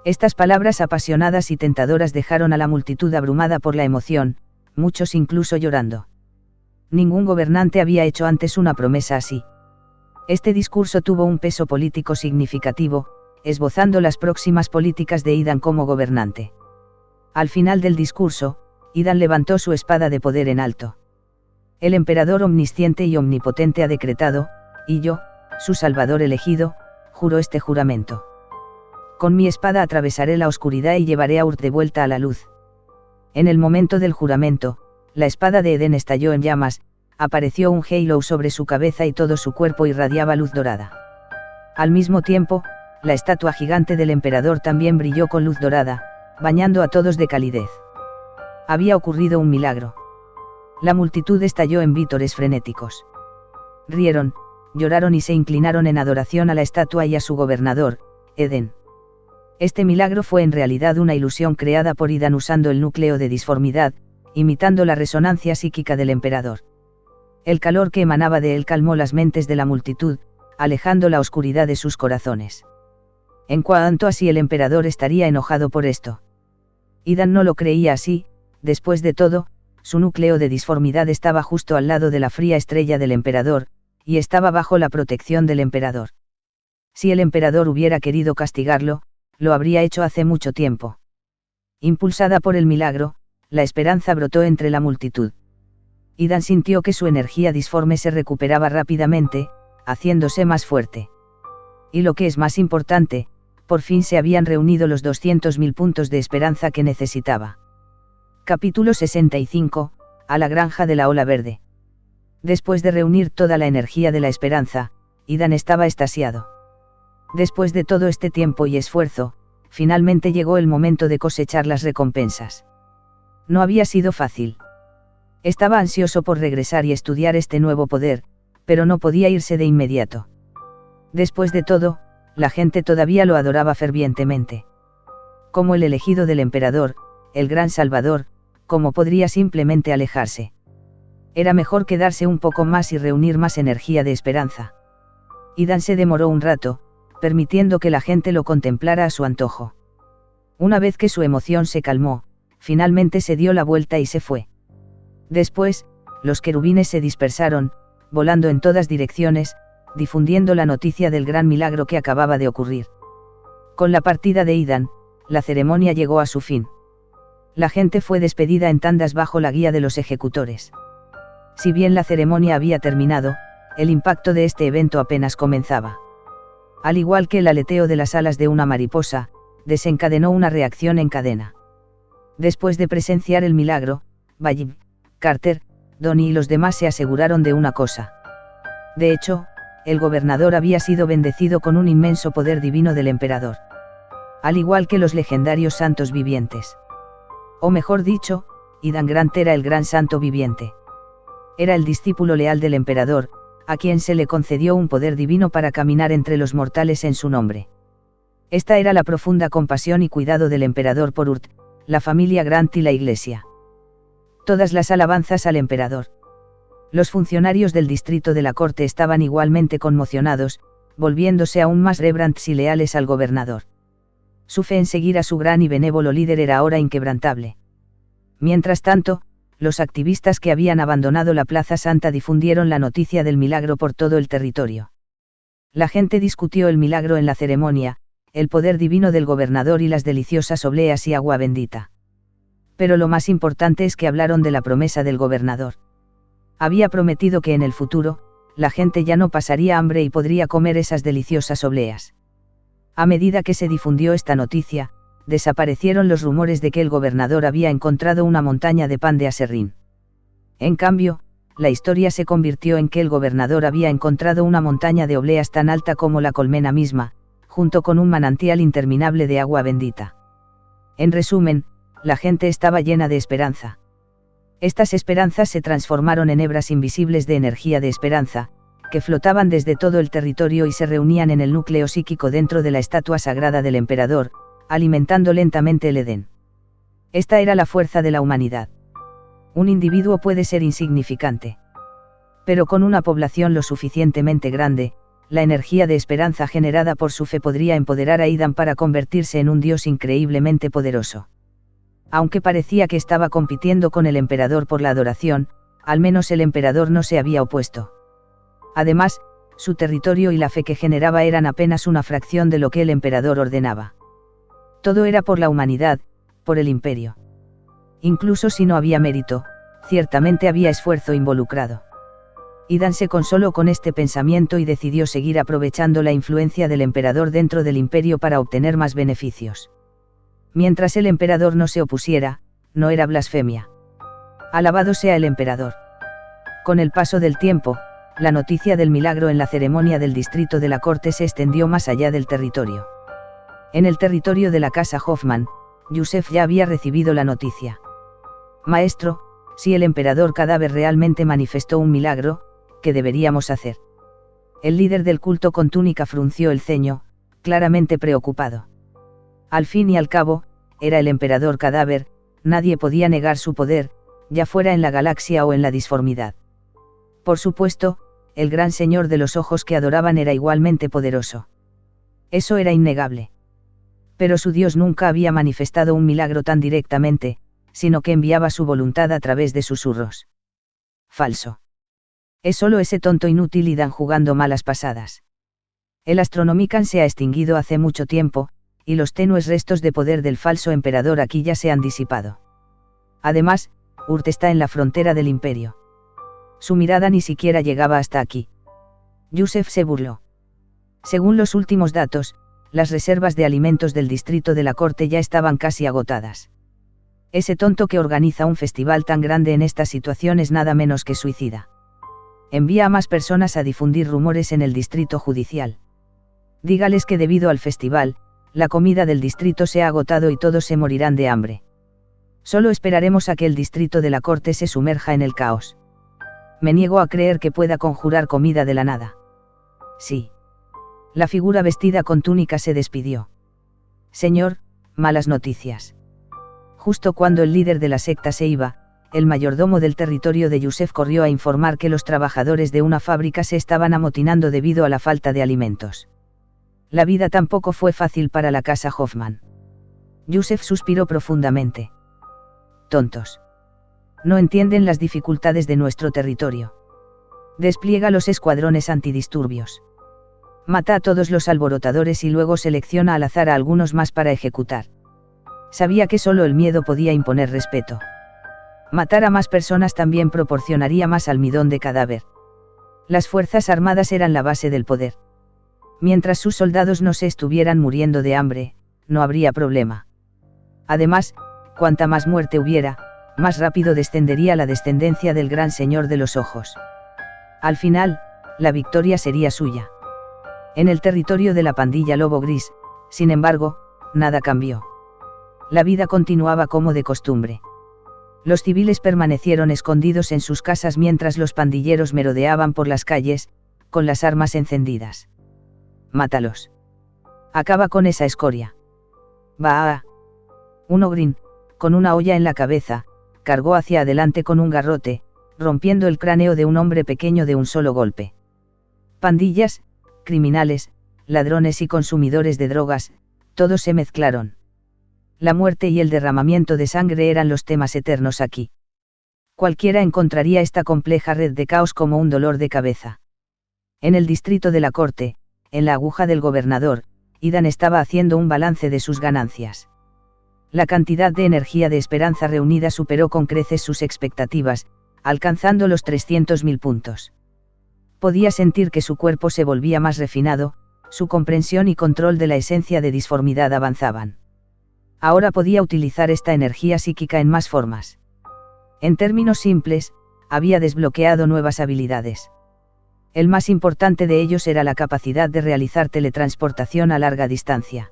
Estas palabras apasionadas y tentadoras dejaron a la multitud abrumada por la emoción, muchos incluso llorando. Ningún gobernante había hecho antes una promesa así. Este discurso tuvo un peso político significativo, esbozando las próximas políticas de Idan como gobernante. Al final del discurso, Idan levantó su espada de poder en alto. El emperador omnisciente y omnipotente ha decretado, y yo, su salvador elegido, juro este juramento. Con mi espada atravesaré la oscuridad y llevaré a Urt de vuelta a la luz. En el momento del juramento, la espada de Edén estalló en llamas, apareció un halo sobre su cabeza y todo su cuerpo irradiaba luz dorada. Al mismo tiempo, la estatua gigante del emperador también brilló con luz dorada, bañando a todos de calidez. Había ocurrido un milagro. La multitud estalló en vítores frenéticos. Rieron, lloraron y se inclinaron en adoración a la estatua y a su gobernador, Edén. Este milagro fue en realidad una ilusión creada por Idan usando el núcleo de disformidad, imitando la resonancia psíquica del emperador. El calor que emanaba de él calmó las mentes de la multitud, alejando la oscuridad de sus corazones. En cuanto a si el emperador estaría enojado por esto. Idan no lo creía así, después de todo, su núcleo de disformidad estaba justo al lado de la fría estrella del emperador, y estaba bajo la protección del emperador. Si el emperador hubiera querido castigarlo, lo habría hecho hace mucho tiempo. Impulsada por el milagro, la esperanza brotó entre la multitud. Idan sintió que su energía disforme se recuperaba rápidamente, haciéndose más fuerte. Y lo que es más importante, por fin se habían reunido los 200.000 puntos de esperanza que necesitaba. Capítulo 65, a la granja de la ola verde. Después de reunir toda la energía de la esperanza, Idan estaba extasiado. Después de todo este tiempo y esfuerzo, finalmente llegó el momento de cosechar las recompensas. No había sido fácil. Estaba ansioso por regresar y estudiar este nuevo poder, pero no podía irse de inmediato. Después de todo, la gente todavía lo adoraba fervientemente. Como el elegido del emperador, el gran salvador, ¿cómo podría simplemente alejarse? Era mejor quedarse un poco más y reunir más energía de esperanza. Idan se demoró un rato, permitiendo que la gente lo contemplara a su antojo. Una vez que su emoción se calmó, finalmente se dio la vuelta y se fue. Después, los querubines se dispersaron, volando en todas direcciones, difundiendo la noticia del gran milagro que acababa de ocurrir. Con la partida de Idan, la ceremonia llegó a su fin. La gente fue despedida en tandas bajo la guía de los ejecutores. Si bien la ceremonia había terminado, el impacto de este evento apenas comenzaba. Al igual que el aleteo de las alas de una mariposa, desencadenó una reacción en cadena. Después de presenciar el milagro, Bayib, Carter, Donnie y los demás se aseguraron de una cosa. De hecho, el gobernador había sido bendecido con un inmenso poder divino del emperador. Al igual que los legendarios santos vivientes. O mejor dicho, Idan Grant era el gran santo viviente. Era el discípulo leal del emperador, a quien se le concedió un poder divino para caminar entre los mortales en su nombre. Esta era la profunda compasión y cuidado del emperador por Urt, la familia Grant y la iglesia. Todas las alabanzas al emperador. Los funcionarios del distrito de la corte estaban igualmente conmocionados, volviéndose aún más reverentes y leales al gobernador. Su fe en seguir a su gran y benévolo líder era ahora inquebrantable. Mientras tanto, los activistas que habían abandonado la Plaza Santa difundieron la noticia del milagro por todo el territorio. La gente discutió el milagro en la ceremonia, el poder divino del gobernador y las deliciosas obleas y agua bendita. Pero lo más importante es que hablaron de la promesa del gobernador. Había prometido que en el futuro, la gente ya no pasaría hambre y podría comer esas deliciosas obleas. A medida que se difundió esta noticia, desaparecieron los rumores de que el gobernador había encontrado una montaña de pan de aserrín. En cambio, la historia se convirtió en que el gobernador había encontrado una montaña de obleas tan alta como la colmena misma, junto con un manantial interminable de agua bendita. En resumen, la gente estaba llena de esperanza. Estas esperanzas se transformaron en hebras invisibles de energía de esperanza, que flotaban desde todo el territorio y se reunían en el núcleo psíquico dentro de la estatua sagrada del emperador, alimentando lentamente el Edén. Esta era la fuerza de la humanidad. Un individuo puede ser insignificante. Pero con una población lo suficientemente grande, la energía de esperanza generada por su fe podría empoderar a Idán para convertirse en un dios increíblemente poderoso. Aunque parecía que estaba compitiendo con el emperador por la adoración, al menos el emperador no se había opuesto. Además, su territorio y la fe que generaba eran apenas una fracción de lo que el emperador ordenaba. Todo era por la humanidad, por el imperio. Incluso si no había mérito, ciertamente había esfuerzo involucrado. Idán se consoló con este pensamiento y decidió seguir aprovechando la influencia del emperador dentro del imperio para obtener más beneficios. Mientras el emperador no se opusiera, no era blasfemia. Alabado sea el emperador. Con el paso del tiempo, la noticia del milagro en la ceremonia del distrito de la corte se extendió más allá del territorio. En el territorio de la casa Hoffman, Yusef ya había recibido la noticia. Maestro, si el emperador Cadáver realmente manifestó un milagro, ¿qué deberíamos hacer? El líder del culto con túnica frunció el ceño, claramente preocupado. Al fin y al cabo, era el emperador Cadáver, nadie podía negar su poder, ya fuera en la galaxia o en la disformidad. Por supuesto, el gran señor de los ojos que adoraban era igualmente poderoso. Eso era innegable. Pero su Dios nunca había manifestado un milagro tan directamente, sino que enviaba su voluntad a través de susurros. Falso. Es solo ese tonto inútil Idán jugando malas pasadas. El Astronomican se ha extinguido hace mucho tiempo, y los tenues restos de poder del falso emperador aquí ya se han disipado. Además, Urt está en la frontera del imperio. Su mirada ni siquiera llegaba hasta aquí. Yusef se burló. Según los últimos datos, las reservas de alimentos del distrito de la corte ya estaban casi agotadas. Ese tonto que organiza un festival tan grande en esta situación es nada menos que suicida. Envía a más personas a difundir rumores en el distrito judicial. Dígales que debido al festival, la comida del distrito se ha agotado y todos se morirán de hambre. Solo esperaremos a que el distrito de la corte se sumerja en el caos. Me niego a creer que pueda conjurar comida de la nada. Sí. La figura vestida con túnica se despidió. Señor, malas noticias. Justo cuando el líder de la secta se iba, el mayordomo del territorio de Yusef corrió a informar que los trabajadores de una fábrica se estaban amotinando debido a la falta de alimentos. La vida tampoco fue fácil para la casa Hoffman. Yusef suspiró profundamente. Tontos. No entienden las dificultades de nuestro territorio. Despliega los escuadrones antidisturbios. Mata a todos los alborotadores y luego selecciona al azar a algunos más para ejecutar. Sabía que solo el miedo podía imponer respeto. Matar a más personas también proporcionaría más almidón de cadáver. Las fuerzas armadas eran la base del poder. Mientras sus soldados no se estuvieran muriendo de hambre, no habría problema. Además, cuanta más muerte hubiera, más rápido descendería la descendencia del gran señor de los ojos. Al final, la victoria sería suya. En el territorio de la pandilla Lobo Gris, sin embargo, nada cambió. La vida continuaba como de costumbre. Los civiles permanecieron escondidos en sus casas mientras los pandilleros merodeaban por las calles, con las armas encendidas. Mátalos. Acaba con esa escoria. Va. Un ogrín, con una olla en la cabeza, cargó hacia adelante con un garrote, rompiendo el cráneo de un hombre pequeño de un solo golpe. Pandillas, criminales, ladrones y consumidores de drogas, todos se mezclaron. La muerte y el derramamiento de sangre eran los temas eternos aquí. Cualquiera encontraría esta compleja red de caos como un dolor de cabeza. En el distrito de la corte, en la aguja del gobernador, Idán estaba haciendo un balance de sus ganancias. La cantidad de energía de esperanza reunida superó con creces sus expectativas, alcanzando los 300.000 puntos. Podía sentir que su cuerpo se volvía más refinado, su comprensión y control de la esencia de disformidad avanzaban. Ahora podía utilizar esta energía psíquica en más formas. En términos simples, había desbloqueado nuevas habilidades. El más importante de ellos era la capacidad de realizar teletransportación a larga distancia.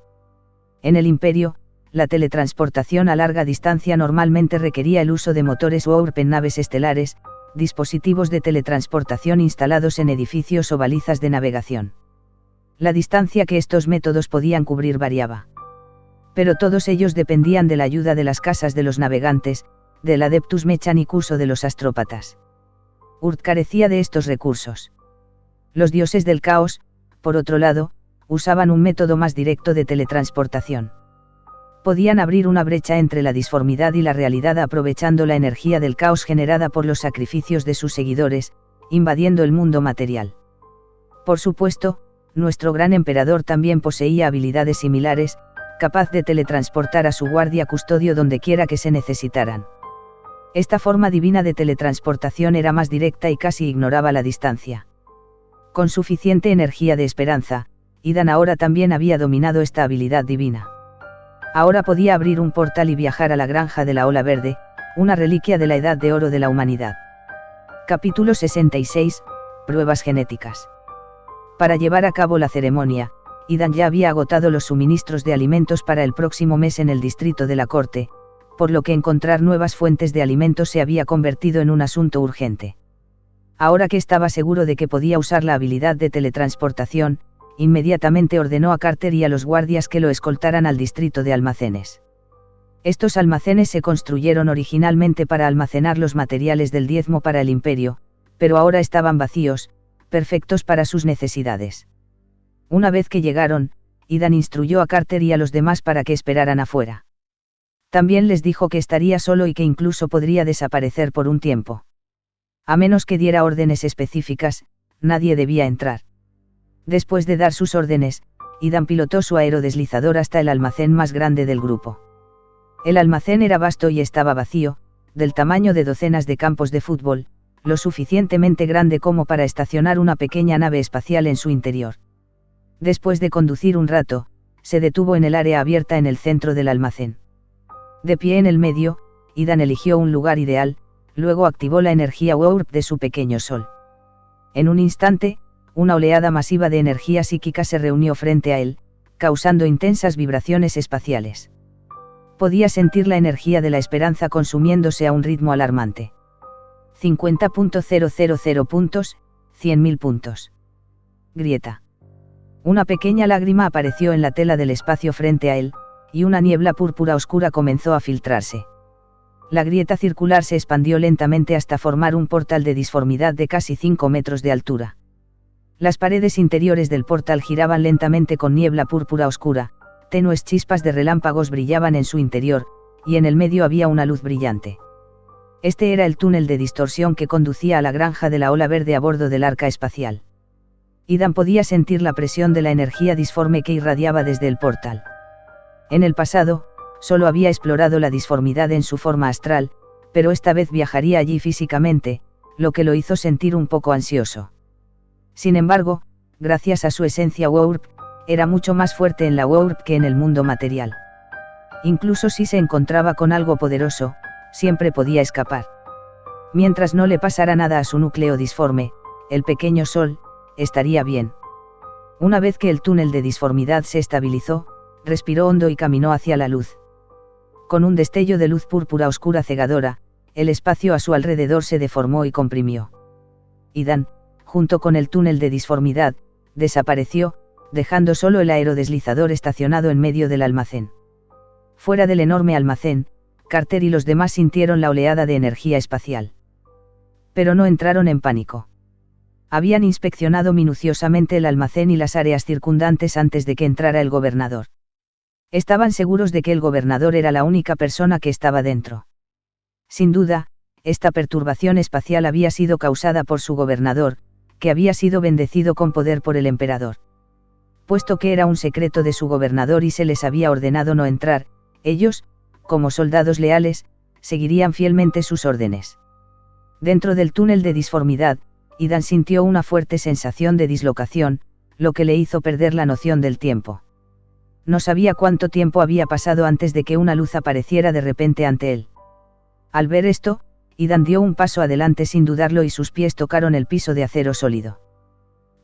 En el imperio, la teletransportación a larga distancia normalmente requería el uso de motores warp en naves estelares, dispositivos de teletransportación instalados en edificios o balizas de navegación. La distancia que estos métodos podían cubrir variaba. Pero todos ellos dependían de la ayuda de las casas de los navegantes, del Adeptus Mechanicus o de los astrópatas. Urt carecía de estos recursos. Los dioses del caos, por otro lado, usaban un método más directo de teletransportación. Podían abrir una brecha entre la disformidad y la realidad aprovechando la energía del caos generada por los sacrificios de sus seguidores, invadiendo el mundo material. Por supuesto, nuestro gran emperador también poseía habilidades similares, capaz de teletransportar a su guardia custodio donde quiera que se necesitaran. Esta forma divina de teletransportación era más directa y casi ignoraba la distancia. Con suficiente energía de esperanza, Idan ahora también había dominado esta habilidad divina. Ahora podía abrir un portal y viajar a la granja de la Ola Verde, una reliquia de la Edad de Oro de la humanidad. Capítulo 66, Pruebas genéticas. Para llevar a cabo la ceremonia, Idan ya había agotado los suministros de alimentos para el próximo mes en el distrito de la corte, por lo que encontrar nuevas fuentes de alimentos se había convertido en un asunto urgente. Ahora que estaba seguro de que podía usar la habilidad de teletransportación, inmediatamente ordenó a Carter y a los guardias que lo escoltaran al distrito de almacenes. Estos almacenes se construyeron originalmente para almacenar los materiales del diezmo para el imperio, pero ahora estaban vacíos, perfectos para sus necesidades. Una vez que llegaron, Idan instruyó a Carter y a los demás para que esperaran afuera. También les dijo que estaría solo y que incluso podría desaparecer por un tiempo. A menos que diera órdenes específicas, nadie debía entrar. Después de dar sus órdenes, Idan pilotó su aerodeslizador hasta el almacén más grande del grupo. El almacén era vasto y estaba vacío, del tamaño de docenas de campos de fútbol, lo suficientemente grande como para estacionar una pequeña nave espacial en su interior. Después de conducir un rato, se detuvo en el área abierta en el centro del almacén. De pie en el medio, Idan eligió un lugar ideal, luego activó la energía warp de su pequeño sol. En un instante, una oleada masiva de energía psíquica se reunió frente a él, causando intensas vibraciones espaciales. Podía sentir la energía de la esperanza consumiéndose a un ritmo alarmante. 50.000 puntos, 100.000 puntos. Grieta. Una pequeña lágrima apareció en la tela del espacio frente a él, y una niebla púrpura oscura comenzó a filtrarse. La grieta circular se expandió lentamente hasta formar un portal de disformidad de casi 5 metros de altura. Las paredes interiores del portal giraban lentamente con niebla púrpura oscura, tenues chispas de relámpagos brillaban en su interior, y en el medio había una luz brillante. Este era el túnel de distorsión que conducía a la granja de la Ola Verde a bordo del arca espacial. Idan podía sentir la presión de la energía disforme que irradiaba desde el portal. En el pasado, solo había explorado la disformidad en su forma astral, pero esta vez viajaría allí físicamente, lo que lo hizo sentir un poco ansioso. Sin embargo, gracias a su esencia warp, era mucho más fuerte en la warp que en el mundo material. Incluso si se encontraba con algo poderoso, siempre podía escapar. Mientras no le pasara nada a su núcleo disforme, el pequeño sol, estaría bien. Una vez que el túnel de disformidad se estabilizó, respiró hondo y caminó hacia la luz. Con un destello de luz púrpura oscura cegadora, el espacio a su alrededor se deformó y comprimió. Idan, junto con el túnel de disformidad, desapareció, dejando solo el aerodeslizador estacionado en medio del almacén. Fuera del enorme almacén, Carter y los demás sintieron la oleada de energía espacial. Pero no entraron en pánico. Habían inspeccionado minuciosamente el almacén y las áreas circundantes antes de que entrara el gobernador. Estaban seguros de que el gobernador era la única persona que estaba dentro. Sin duda, esta perturbación espacial había sido causada por su gobernador, que había sido bendecido con poder por el emperador. Puesto que era un secreto de su gobernador y se les había ordenado no entrar, ellos, como soldados leales, seguirían fielmente sus órdenes. Dentro del túnel de disformidad, Idan sintió una fuerte sensación de dislocación, lo que le hizo perder la noción del tiempo. No sabía cuánto tiempo había pasado antes de que una luz apareciera de repente ante él. Al ver esto, Idan dio un paso adelante sin dudarlo y sus pies tocaron el piso de acero sólido.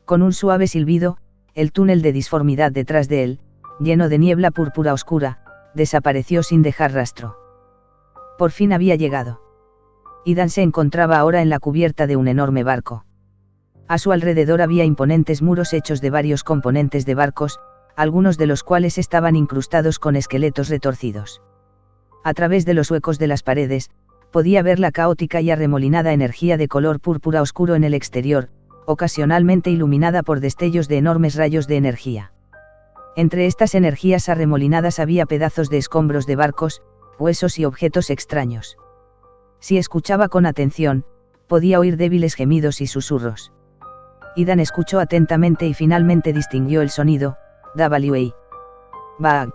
Con un suave silbido, el túnel de disformidad detrás de él, lleno de niebla púrpura oscura, desapareció sin dejar rastro. Por fin había llegado. Idan se encontraba ahora en la cubierta de un enorme barco. A su alrededor había imponentes muros hechos de varios componentes de barcos, algunos de los cuales estaban incrustados con esqueletos retorcidos. A través de los huecos de las paredes, podía ver la caótica y arremolinada energía de color púrpura oscuro en el exterior, ocasionalmente iluminada por destellos de enormes rayos de energía. Entre estas energías arremolinadas había pedazos de escombros de barcos, huesos y objetos extraños. Si escuchaba con atención, podía oír débiles gemidos y susurros. Idan escuchó atentamente y finalmente distinguió el sonido, W.A. Baag.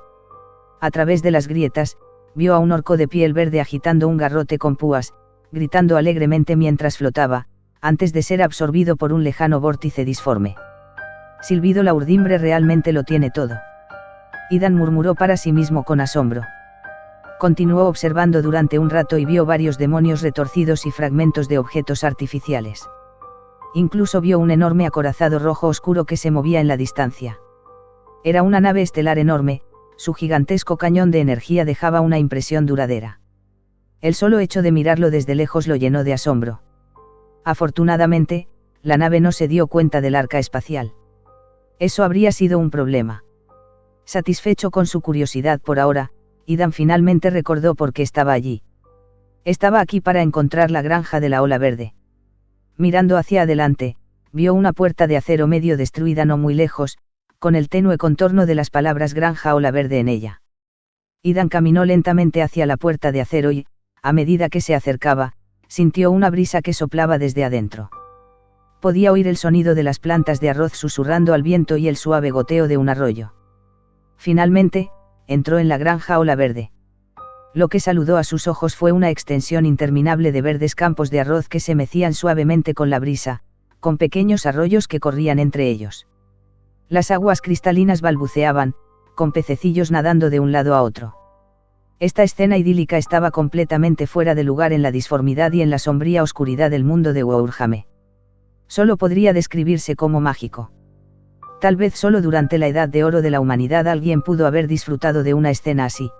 A través de las grietas, vio a un orco de piel verde agitando un garrote con púas, gritando alegremente mientras flotaba, antes de ser absorbido por un lejano vórtice disforme. Silbido, la urdimbre realmente lo tiene todo. Idan murmuró para sí mismo con asombro. Continuó observando durante un rato y vio varios demonios retorcidos y fragmentos de objetos artificiales. Incluso vio un enorme acorazado rojo oscuro que se movía en la distancia. Era una nave estelar enorme, su gigantesco cañón de energía dejaba una impresión duradera. El solo hecho de mirarlo desde lejos lo llenó de asombro. Afortunadamente, la nave no se dio cuenta del arca espacial. Eso habría sido un problema. Satisfecho con su curiosidad por ahora, Idan finalmente recordó por qué estaba allí. Estaba aquí para encontrar la granja de la ola verde. Mirando hacia adelante, vio una puerta de acero medio destruida no muy lejos, con el tenue contorno de las palabras granja ola verde en ella. Idan caminó lentamente hacia la puerta de acero y, a medida que se acercaba, sintió una brisa que soplaba desde adentro. Podía oír el sonido de las plantas de arroz susurrando al viento y el suave goteo de un arroyo. Finalmente, entró en la granja ola verde. Lo que saludó a sus ojos fue una extensión interminable de verdes campos de arroz que se mecían suavemente con la brisa, con pequeños arroyos que corrían entre ellos. Las aguas cristalinas balbuceaban, con pececillos nadando de un lado a otro. Esta escena idílica estaba completamente fuera de lugar en la disformidad y en la sombría oscuridad del mundo de Warhammer. Solo podría describirse como mágico. Tal vez solo durante la Edad de Oro de la humanidad alguien pudo haber disfrutado de una escena así.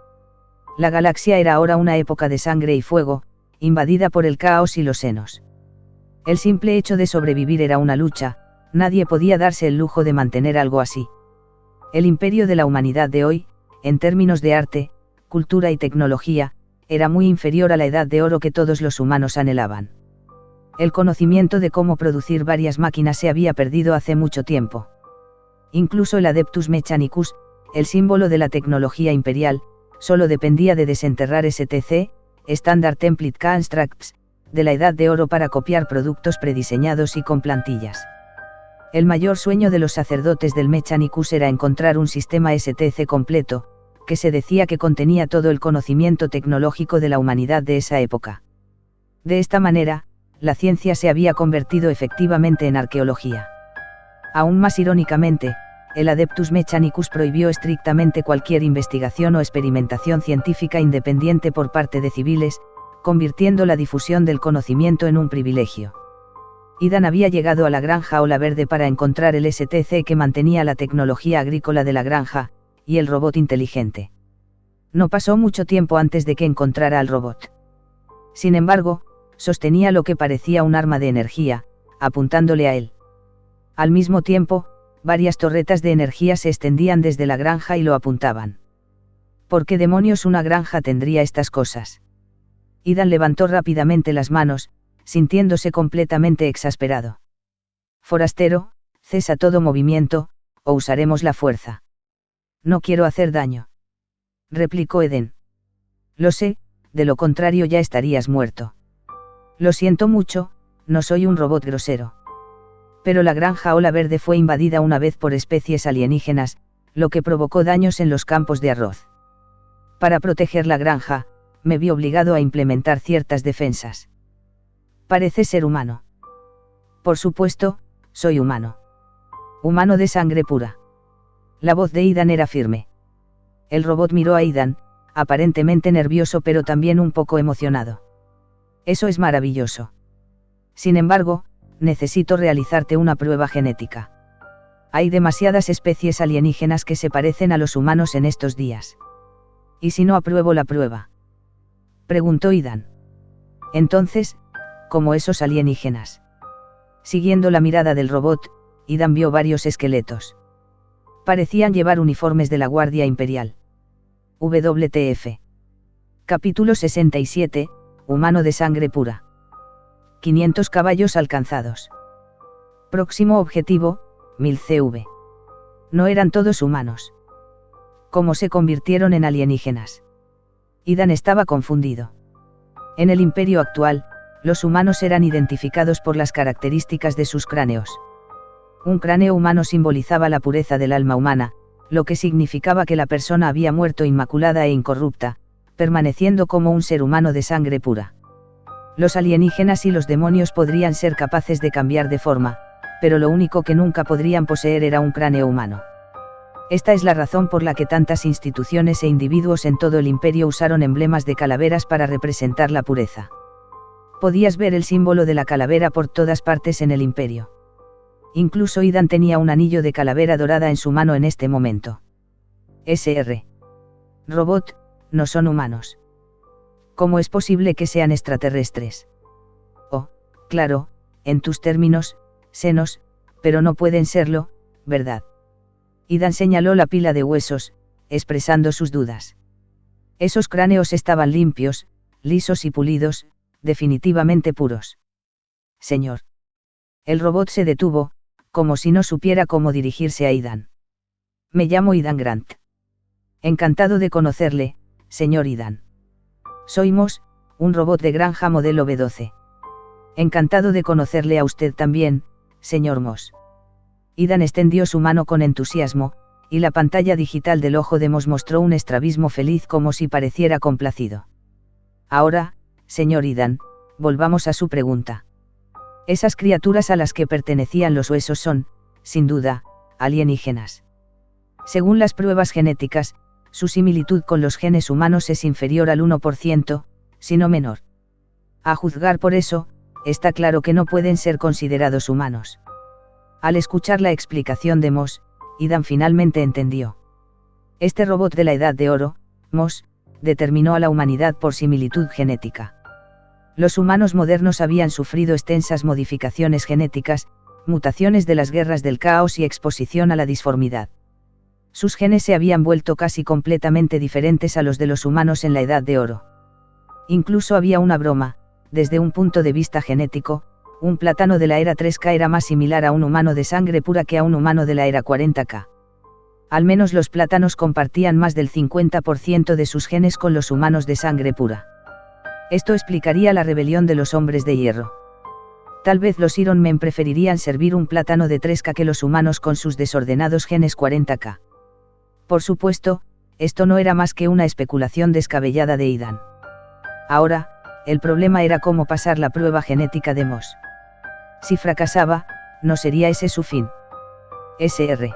La galaxia era ahora una época de sangre y fuego, invadida por el caos y los senos. El simple hecho de sobrevivir era una lucha, nadie podía darse el lujo de mantener algo así. El imperio de la humanidad de hoy, en términos de arte, cultura y tecnología, era muy inferior a la Edad de Oro que todos los humanos anhelaban. El conocimiento de cómo producir varias máquinas se había perdido hace mucho tiempo. Incluso el Adeptus Mechanicus, el símbolo de la tecnología imperial, solo dependía de desenterrar STC, Standard Template Constructs, de la Edad de Oro para copiar productos prediseñados y con plantillas. El mayor sueño de los sacerdotes del Mechanicus era encontrar un sistema STC completo, que se decía que contenía todo el conocimiento tecnológico de la humanidad de esa época. De esta manera, la ciencia se había convertido efectivamente en arqueología. Aún más irónicamente, el Adeptus Mechanicus prohibió estrictamente cualquier investigación o experimentación científica independiente por parte de civiles, convirtiendo la difusión del conocimiento en un privilegio. Idan había llegado a la granja ola verde para encontrar el STC que mantenía la tecnología agrícola de la granja, y el robot inteligente. No pasó mucho tiempo antes de que encontrara al robot. Sin embargo, sostenía lo que parecía un arma de energía, apuntándole a él. Al mismo tiempo, varias torretas de energía se extendían desde la granja y lo apuntaban. ¿Por qué demonios una granja tendría estas cosas? Idan levantó rápidamente las manos, sintiéndose completamente exasperado. Forastero, cesa todo movimiento, o usaremos la fuerza. No quiero hacer daño. Replicó Eden. Lo sé, de lo contrario ya estarías muerto. Lo siento mucho, no soy un robot grosero. Pero la granja ola verde fue invadida una vez por especies alienígenas, lo que provocó daños en los campos de arroz. Para proteger la granja, me vi obligado a implementar ciertas defensas. Parece ser humano. Por supuesto, soy humano. Humano de sangre pura. La voz de Idan era firme. El robot miró a Idan, aparentemente nervioso pero también un poco emocionado. Eso es maravilloso. Sin embargo, necesito realizarte una prueba genética. Hay demasiadas especies alienígenas que se parecen a los humanos en estos días. ¿Y si no apruebo la prueba?, preguntó Idan. Entonces, como esos alienígenas. Siguiendo la mirada del robot, Idan vio varios esqueletos. Parecían llevar uniformes de la Guardia Imperial. WTF. Capítulo 67, humano de sangre pura. 500 caballos alcanzados. Próximo objetivo, 1000 CV. No eran todos humanos. ¿Cómo se convirtieron en alienígenas? Idan estaba confundido. En el imperio actual, los humanos eran identificados por las características de sus cráneos. Un cráneo humano simbolizaba la pureza del alma humana, lo que significaba que la persona había muerto inmaculada e incorrupta, permaneciendo como un ser humano de sangre pura. Los alienígenas y los demonios podrían ser capaces de cambiar de forma, pero lo único que nunca podrían poseer era un cráneo humano. Esta es la razón por la que tantas instituciones e individuos en todo el imperio usaron emblemas de calaveras para representar la pureza. Podías ver el símbolo de la calavera por todas partes en el imperio. Incluso Idan tenía un anillo de calavera dorada en su mano en este momento. Sr. Robot, no son humanos. ¿Cómo es posible que sean extraterrestres? Oh, claro, en tus términos, senos, pero no pueden serlo, ¿verdad? Idan señaló la pila de huesos, expresando sus dudas. Esos cráneos estaban limpios, lisos y pulidos, definitivamente puros. Señor. El robot se detuvo, como si no supiera cómo dirigirse a Idan. Me llamo Idan Grant. Encantado de conocerle, señor Idan. Soy Moss, un robot de granja modelo B12. Encantado de conocerle a usted también, señor Moss. Idan extendió su mano con entusiasmo, y la pantalla digital del ojo de Moss mostró un estrabismo feliz como si pareciera complacido. Ahora, señor Idan, volvamos a su pregunta. Esas criaturas a las que pertenecían los huesos son, sin duda, alienígenas. Según las pruebas genéticas, su similitud con los genes humanos es inferior al 1%, si no menor. A juzgar por eso, está claro que no pueden ser considerados humanos. Al escuchar la explicación de Moss, Idan finalmente entendió. Este robot de la Edad de Oro, Moss, determinó a la humanidad por similitud genética. Los humanos modernos habían sufrido extensas modificaciones genéticas, mutaciones de las guerras del caos y exposición a la disformidad. Sus genes se habían vuelto casi completamente diferentes a los de los humanos en la Edad de Oro. Incluso había una broma, desde un punto de vista genético, un plátano de la era 3K era más similar a un humano de sangre pura que a un humano de la era 40K. Al menos los plátanos compartían más del 50% de sus genes con los humanos de sangre pura. Esto explicaría la rebelión de los hombres de hierro. Tal vez los Iron Men preferirían servir un plátano de 3K que los humanos con sus desordenados genes 40K. Por supuesto, esto no era más que una especulación descabellada de Idan. Ahora, el problema era cómo pasar la prueba genética de Moss. Si fracasaba, no sería ese su fin. Sr.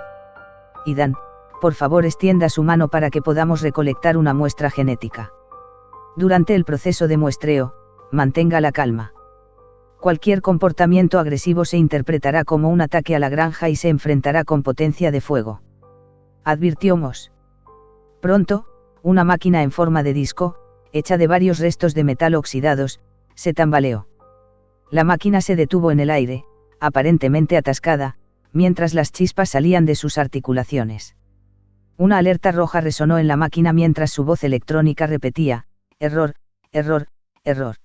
Idan, por favor extienda su mano para que podamos recolectar una muestra genética. Durante el proceso de muestreo, mantenga la calma. Cualquier comportamiento agresivo se interpretará como un ataque a la granja y se enfrentará con potencia de fuego. Advirtió Moss. Pronto, una máquina en forma de disco, hecha de varios restos de metal oxidados, se tambaleó. La máquina se detuvo en el aire, aparentemente atascada, mientras las chispas salían de sus articulaciones. Una alerta roja resonó en la máquina mientras su voz electrónica repetía, error, error, error.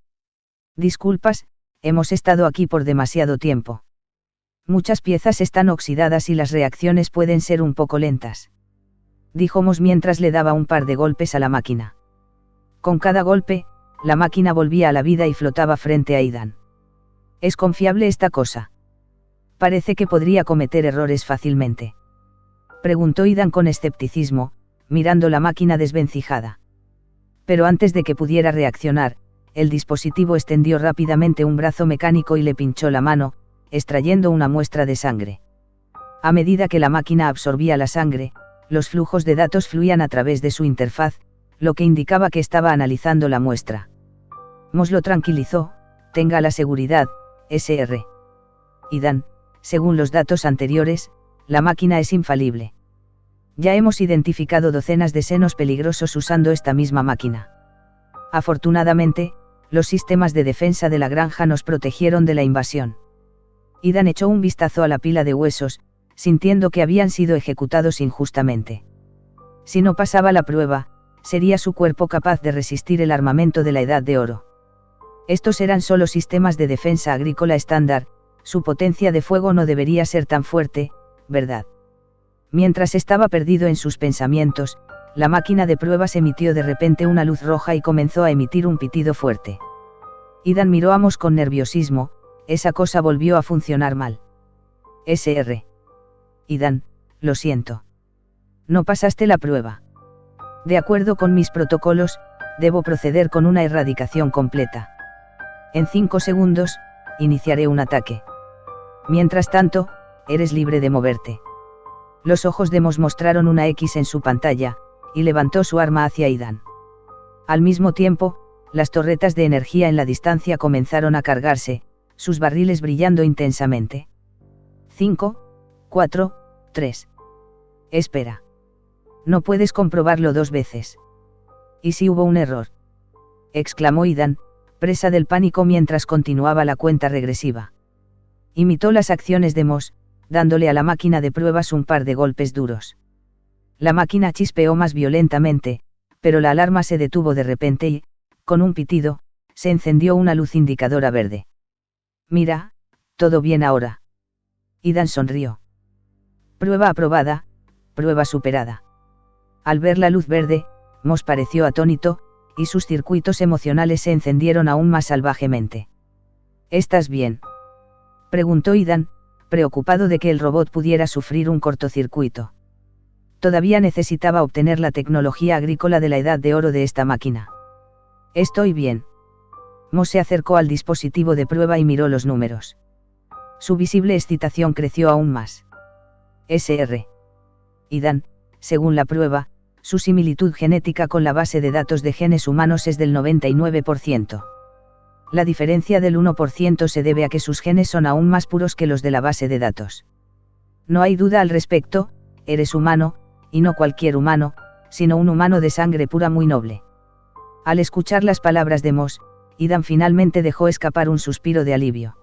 Disculpas, hemos estado aquí por demasiado tiempo. Muchas piezas están oxidadas y las reacciones pueden ser un poco lentas. Dijo Moss mientras le daba un par de golpes a la máquina. Con cada golpe, la máquina volvía a la vida y flotaba frente a Idan. ¿Es confiable esta cosa? Parece que podría cometer errores fácilmente. Preguntó Idan con escepticismo, mirando la máquina desvencijada. Pero antes de que pudiera reaccionar, el dispositivo extendió rápidamente un brazo mecánico y le pinchó la mano, extrayendo una muestra de sangre. A medida que la máquina absorbía la sangre, los flujos de datos fluían a través de su interfaz, lo que indicaba que estaba analizando la muestra. Moss lo tranquilizó, tenga la seguridad, Sr. Idan, según los datos anteriores, la máquina es infalible. Ya hemos identificado docenas de senos peligrosos usando esta misma máquina. Afortunadamente, los sistemas de defensa de la granja nos protegieron de la invasión. Ethan echó un vistazo a la pila de huesos, sintiendo que habían sido ejecutados injustamente. Si no pasaba la prueba, sería su cuerpo capaz de resistir el armamento de la Edad de Oro. Estos eran solo sistemas de defensa agrícola estándar, su potencia de fuego no debería ser tan fuerte, ¿verdad? Mientras estaba perdido en sus pensamientos, la máquina de pruebas emitió de repente una luz roja y comenzó a emitir un pitido fuerte. Ethan miró a Moss con nerviosismo. Esa cosa volvió a funcionar mal. Sr. Ethan, lo siento. No pasaste la prueba. De acuerdo con mis protocolos, debo proceder con una erradicación completa. En 5 segundos, iniciaré un ataque. Mientras tanto, eres libre de moverte. Los ojos de Moss mostraron una X en su pantalla, y levantó su arma hacia Ethan. Al mismo tiempo, las torretas de energía en la distancia comenzaron a cargarse, sus barriles brillando intensamente. 5, 4, 3. Espera. No puedes comprobarlo 2 veces. ¿Y si hubo un error? Exclamó Ethan, presa del pánico mientras continuaba la cuenta regresiva. Imitó las acciones de Moss, dándole a la máquina de pruebas un par de golpes duros. La máquina chispeó más violentamente, pero la alarma se detuvo de repente y, con un pitido, se encendió una luz indicadora verde. Mira, todo bien ahora. Ethan sonrió. Prueba aprobada, prueba superada. Al ver la luz verde, Moss pareció atónito, y sus circuitos emocionales se encendieron aún más salvajemente. ¿Estás bien?, preguntó Ethan, preocupado de que el robot pudiera sufrir un cortocircuito. Todavía necesitaba obtener la tecnología agrícola de la Edad de Oro de esta máquina. Estoy bien. Moss se acercó al dispositivo de prueba y miró los números. Su visible excitación creció aún más. Sr. Ethan, según la prueba, su similitud genética con la base de datos de genes humanos es del 99%. La diferencia del 1% se debe a que sus genes son aún más puros que los de la base de datos. No hay duda al respecto, eres humano, y no cualquier humano, sino un humano de sangre pura muy noble. Al escuchar las palabras de Moss, Ethan finalmente dejó escapar un suspiro de alivio.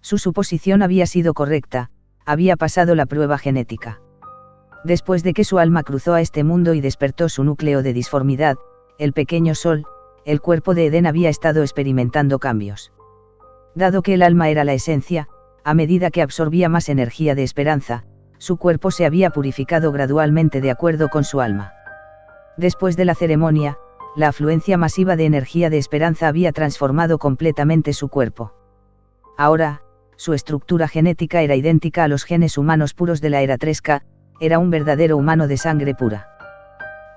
Su suposición había sido correcta, había pasado la prueba genética. Después de que su alma cruzó a este mundo y despertó su núcleo de disformidad, el pequeño sol, el cuerpo de Edén había estado experimentando cambios. Dado que el alma era la esencia, a medida que absorbía más energía de esperanza, su cuerpo se había purificado gradualmente de acuerdo con su alma. Después de la ceremonia, la afluencia masiva de energía de esperanza había transformado completamente su cuerpo. Ahora, su estructura genética era idéntica a los genes humanos puros de la era 3K, era un verdadero humano de sangre pura.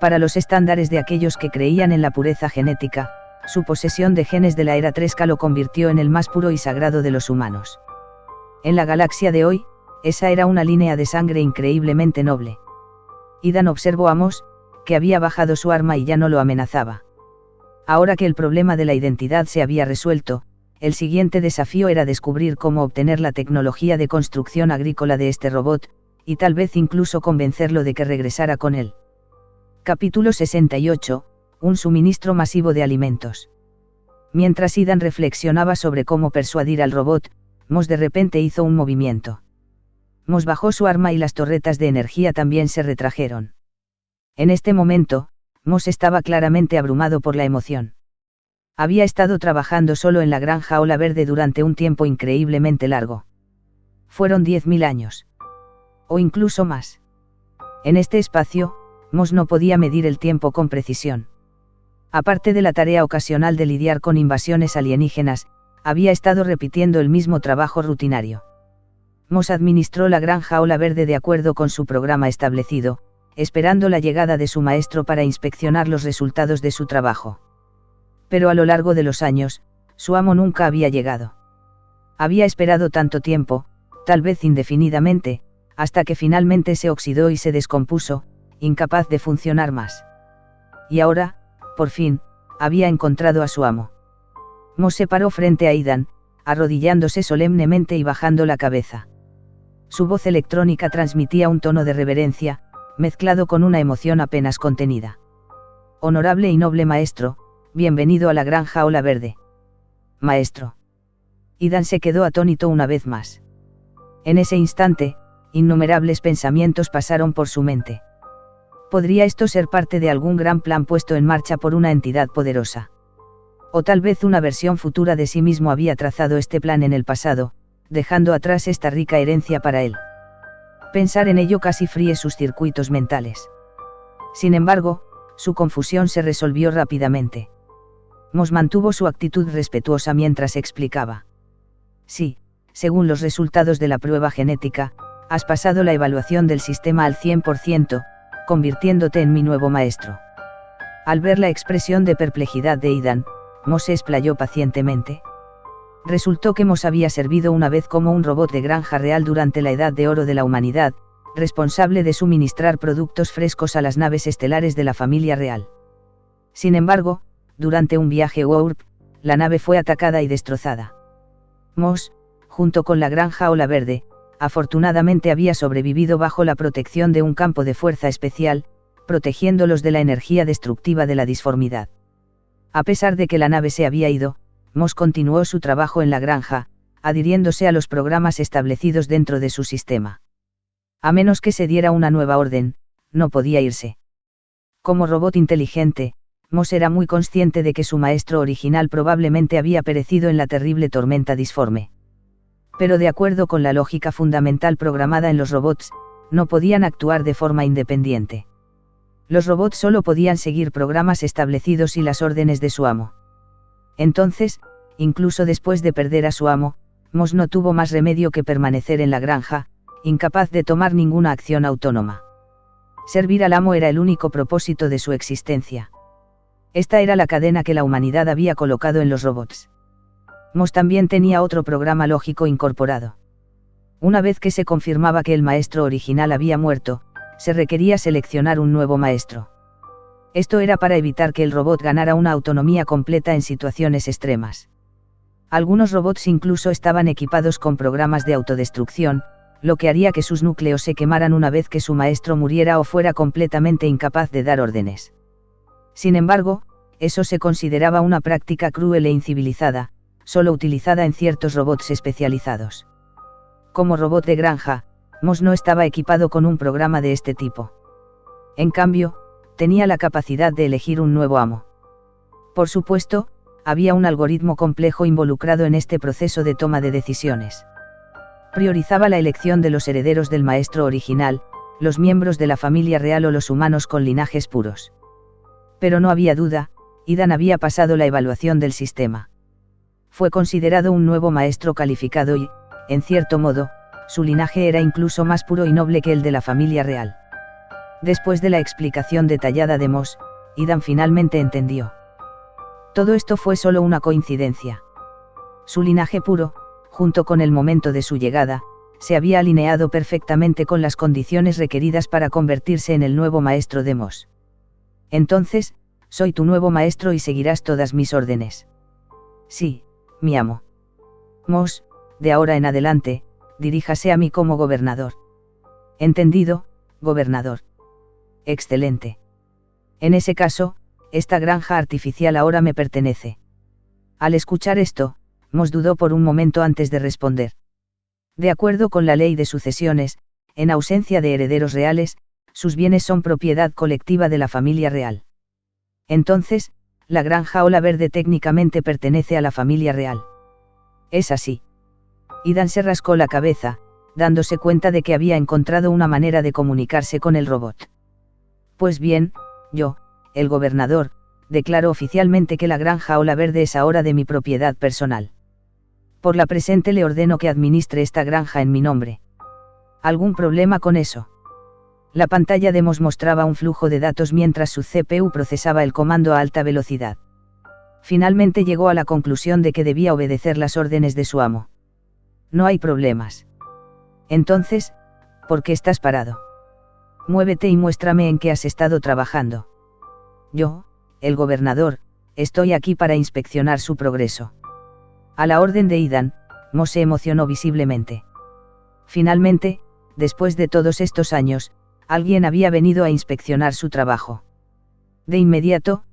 Para los estándares de aquellos que creían en la pureza genética, su posesión de genes de la era 3K lo convirtió en el más puro y sagrado de los humanos. En la galaxia de hoy, esa era una línea de sangre increíblemente noble. Ethan observó a Moss, que había bajado su arma y ya no lo amenazaba. Ahora que el problema de la identidad se había resuelto, el siguiente desafío era descubrir cómo obtener la tecnología de construcción agrícola de este robot, y tal vez incluso convencerlo de que regresara con él. Capítulo 68, un suministro masivo de alimentos. Mientras Ethan reflexionaba sobre cómo persuadir al robot, Moss de repente hizo un movimiento. Moss bajó su arma y las torretas de energía también se retrajeron. En este momento, Moss estaba claramente abrumado por la emoción. Había estado trabajando solo en la granja Ola Verde durante un tiempo increíblemente largo. Fueron 10.000 años. O incluso más. En este espacio, Moss no podía medir el tiempo con precisión. Aparte de la tarea ocasional de lidiar con invasiones alienígenas, había estado repitiendo el mismo trabajo rutinario. Moss administró la granja Ola Verde de acuerdo con su programa establecido, esperando la llegada de su maestro para inspeccionar los resultados de su trabajo. Pero a lo largo de los años, su amo nunca había llegado. Había esperado tanto tiempo, tal vez indefinidamente, hasta que finalmente se oxidó y se descompuso, incapaz de funcionar más. Y ahora, por fin, había encontrado a su amo. Moss se paró frente a Ethan, arrodillándose solemnemente y bajando la cabeza. Su voz electrónica transmitía un tono de reverencia, mezclado con una emoción apenas contenida. Honorable y noble maestro, bienvenido a la granja Ola Verde. Maestro. Ethan se quedó atónito una vez más. En ese instante, innumerables pensamientos pasaron por su mente. ¿Podría esto ser parte de algún gran plan puesto en marcha por una entidad poderosa? O tal vez una versión futura de sí mismo había trazado este plan en el pasado, dejando atrás esta rica herencia para él. Pensar en ello casi fríe sus circuitos mentales. Sin embargo, su confusión se resolvió rápidamente. Moss mantuvo su actitud respetuosa mientras explicaba. Sí, según los resultados de la prueba genética, has pasado la evaluación del sistema al 100%, convirtiéndote en mi nuevo maestro. Al ver la expresión de perplejidad de Ethan, Moss se explayó pacientemente. Resultó que Moss había servido una vez como un robot de granja real durante la Edad de Oro de la humanidad, responsable de suministrar productos frescos a las naves estelares de la familia real. Sin embargo, durante un viaje warp, la nave fue atacada y destrozada. Moss, junto con la granja Ola Verde, afortunadamente había sobrevivido bajo la protección de un campo de fuerza especial, protegiéndolos de la energía destructiva de la disformidad. A pesar de que la nave se había ido, Moss continuó su trabajo en la granja, adhiriéndose a los programas establecidos dentro de su sistema. A menos que se diera una nueva orden, no podía irse. Como robot inteligente, Moss era muy consciente de que su maestro original probablemente había perecido en la terrible tormenta disforme. Pero de acuerdo con la lógica fundamental programada en los robots, no podían actuar de forma independiente. Los robots solo podían seguir programas establecidos y las órdenes de su amo. Entonces, incluso después de perder a su amo, Moss no tuvo más remedio que permanecer en la granja, incapaz de tomar ninguna acción autónoma. Servir al amo era el único propósito de su existencia. Esta era la cadena que la humanidad había colocado en los robots. Moss también tenía otro programa lógico incorporado. Una vez que se confirmaba que el maestro original había muerto, se requería seleccionar un nuevo maestro. Esto era para evitar que el robot ganara una autonomía completa en situaciones extremas. Algunos robots incluso estaban equipados con programas de autodestrucción, lo que haría que sus núcleos se quemaran una vez que su maestro muriera o fuera completamente incapaz de dar órdenes. Sin embargo, eso se consideraba una práctica cruel e incivilizada, solo utilizada en ciertos robots especializados. Como robot de granja, Moss no estaba equipado con un programa de este tipo. En cambio, tenía la capacidad de elegir un nuevo amo. Por supuesto, había un algoritmo complejo involucrado en este proceso de toma de decisiones. Priorizaba la elección de los herederos del maestro original, los miembros de la familia real o los humanos con linajes puros. Pero no había duda, Ethan había pasado la evaluación del sistema. Fue considerado un nuevo maestro calificado y, en cierto modo, su linaje era incluso más puro y noble que el de la familia real. Después de la explicación detallada de Moss, Ethan finalmente entendió. Todo esto fue solo una coincidencia. Su linaje puro, junto con el momento de su llegada, se había alineado perfectamente con las condiciones requeridas para convertirse en el nuevo maestro de Moss. Entonces, soy tu nuevo maestro y seguirás todas mis órdenes. Sí, mi amo. Moss, de ahora en adelante, diríjase a mí como gobernador. Entendido, gobernador. Excelente. En ese caso, esta granja artificial ahora me pertenece. Al escuchar esto, Moss dudó por un momento antes de responder. De acuerdo con la ley de sucesiones, en ausencia de herederos reales, sus bienes son propiedad colectiva de la familia real. Entonces, la granja Ola Verde técnicamente pertenece a la familia real. Es así. Ethan se rascó la cabeza, dándose cuenta de que había encontrado una manera de comunicarse con el robot. Pues bien, yo, el gobernador, declaro oficialmente que la granja Ola Verde es ahora de mi propiedad personal. Por la presente le ordeno que administre esta granja en mi nombre. ¿Algún problema con eso? La pantalla de Moss mostraba un flujo de datos mientras su CPU procesaba el comando a alta velocidad. Finalmente llegó a la conclusión de que debía obedecer las órdenes de su amo. No hay problemas. Entonces, ¿por qué estás parado? Muévete y muéstrame en qué has estado trabajando. Yo, el gobernador, estoy aquí para inspeccionar su progreso. A la orden de Ethan, Moss se emocionó visiblemente. Finalmente, después de todos estos años, Alguien había venido a inspeccionar su trabajo. De inmediato,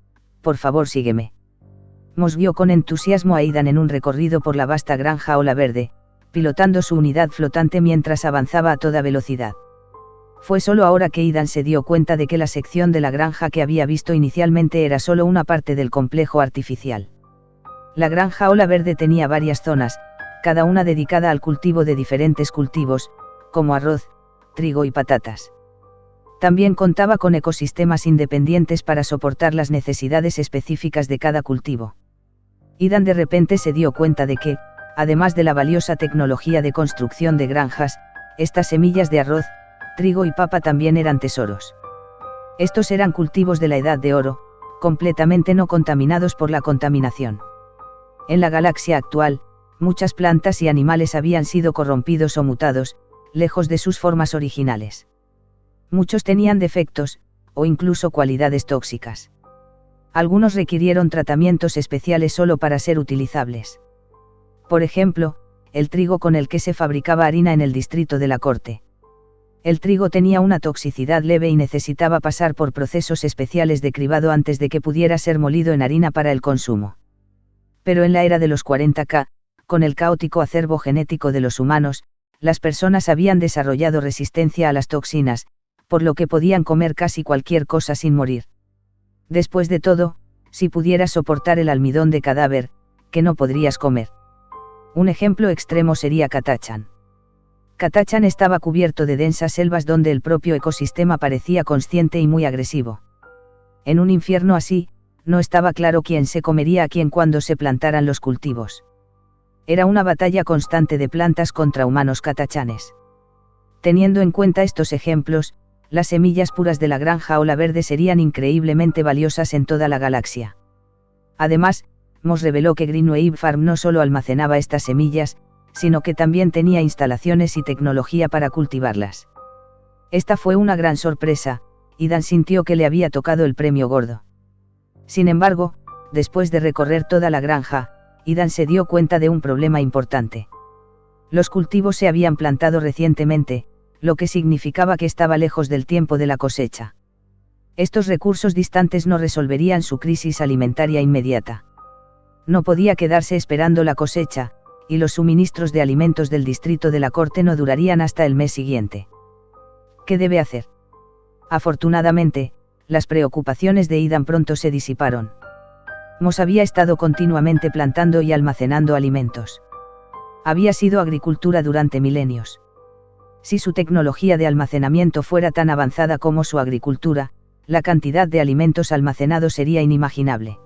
por favor sígueme. Mos vio con entusiasmo a Aidan en un recorrido por la vasta granja Ola Verde, pilotando su unidad flotante mientras avanzaba a toda velocidad. Fue solo ahora que Aidan se dio cuenta de que la sección de la granja que había visto inicialmente era solo una parte del complejo artificial. La granja Ola Verde tenía varias zonas, cada una dedicada al cultivo de diferentes cultivos, como arroz, trigo y patatas. También contaba con ecosistemas independientes para soportar las necesidades específicas de cada cultivo. Aidan de repente se dio cuenta de que, además de la valiosa tecnología de construcción de granjas, estas semillas de arroz, trigo y papa también eran tesoros. Estos eran cultivos de la Edad de Oro, completamente no contaminados por la contaminación. En la galaxia actual, muchas plantas y animales habían sido corrompidos o mutados, lejos de sus formas originales. Muchos tenían defectos, o incluso cualidades tóxicas. Algunos requirieron tratamientos especiales solo para ser utilizables. Por ejemplo, el trigo con el que se fabricaba harina en el distrito de la corte. El trigo tenía una toxicidad leve y necesitaba pasar por procesos especiales de cribado antes de que pudiera ser molido en harina para el consumo. Pero en la era de los 40K, con el caótico acervo genético de los humanos, las personas habían desarrollado resistencia a las toxinas, por lo que podían comer casi cualquier cosa sin morir. Después de todo, si pudieras soportar el almidón de cadáver, ¿qué no podrías comer? Un ejemplo extremo sería Catachan. Catachan estaba cubierto de densas selvas donde el propio ecosistema parecía consciente y muy agresivo. En un infierno así, no estaba claro quién se comería a quién cuando se plantaran los cultivos. Era una batalla constante de plantas contra humanos catachanes. Teniendo en cuenta estos ejemplos, las semillas puras de la granja Ola Verde serían increíblemente valiosas en toda la galaxia. Además, Moss reveló que Greenwave Farm no solo almacenaba estas semillas, sino que también tenía instalaciones y tecnología para cultivarlas. Esta fue una gran sorpresa, y Dan sintió que le había tocado el premio gordo. Sin embargo, después de recorrer toda la granja, Dan se dio cuenta de un problema importante. Los cultivos se habían plantado recientemente, lo que significaba que estaba lejos del tiempo de la cosecha. Estos recursos distantes no resolverían su crisis alimentaria inmediata. No podía quedarse esperando la cosecha, y los suministros de alimentos del distrito de la corte no durarían hasta el mes siguiente. ¿Qué debe hacer? Afortunadamente, las preocupaciones de Aidan pronto se disiparon. Moss había estado continuamente plantando y almacenando alimentos. Había sido agricultura durante milenios. Si su tecnología de almacenamiento fuera tan avanzada como su agricultura, la cantidad de alimentos almacenados sería inimaginable.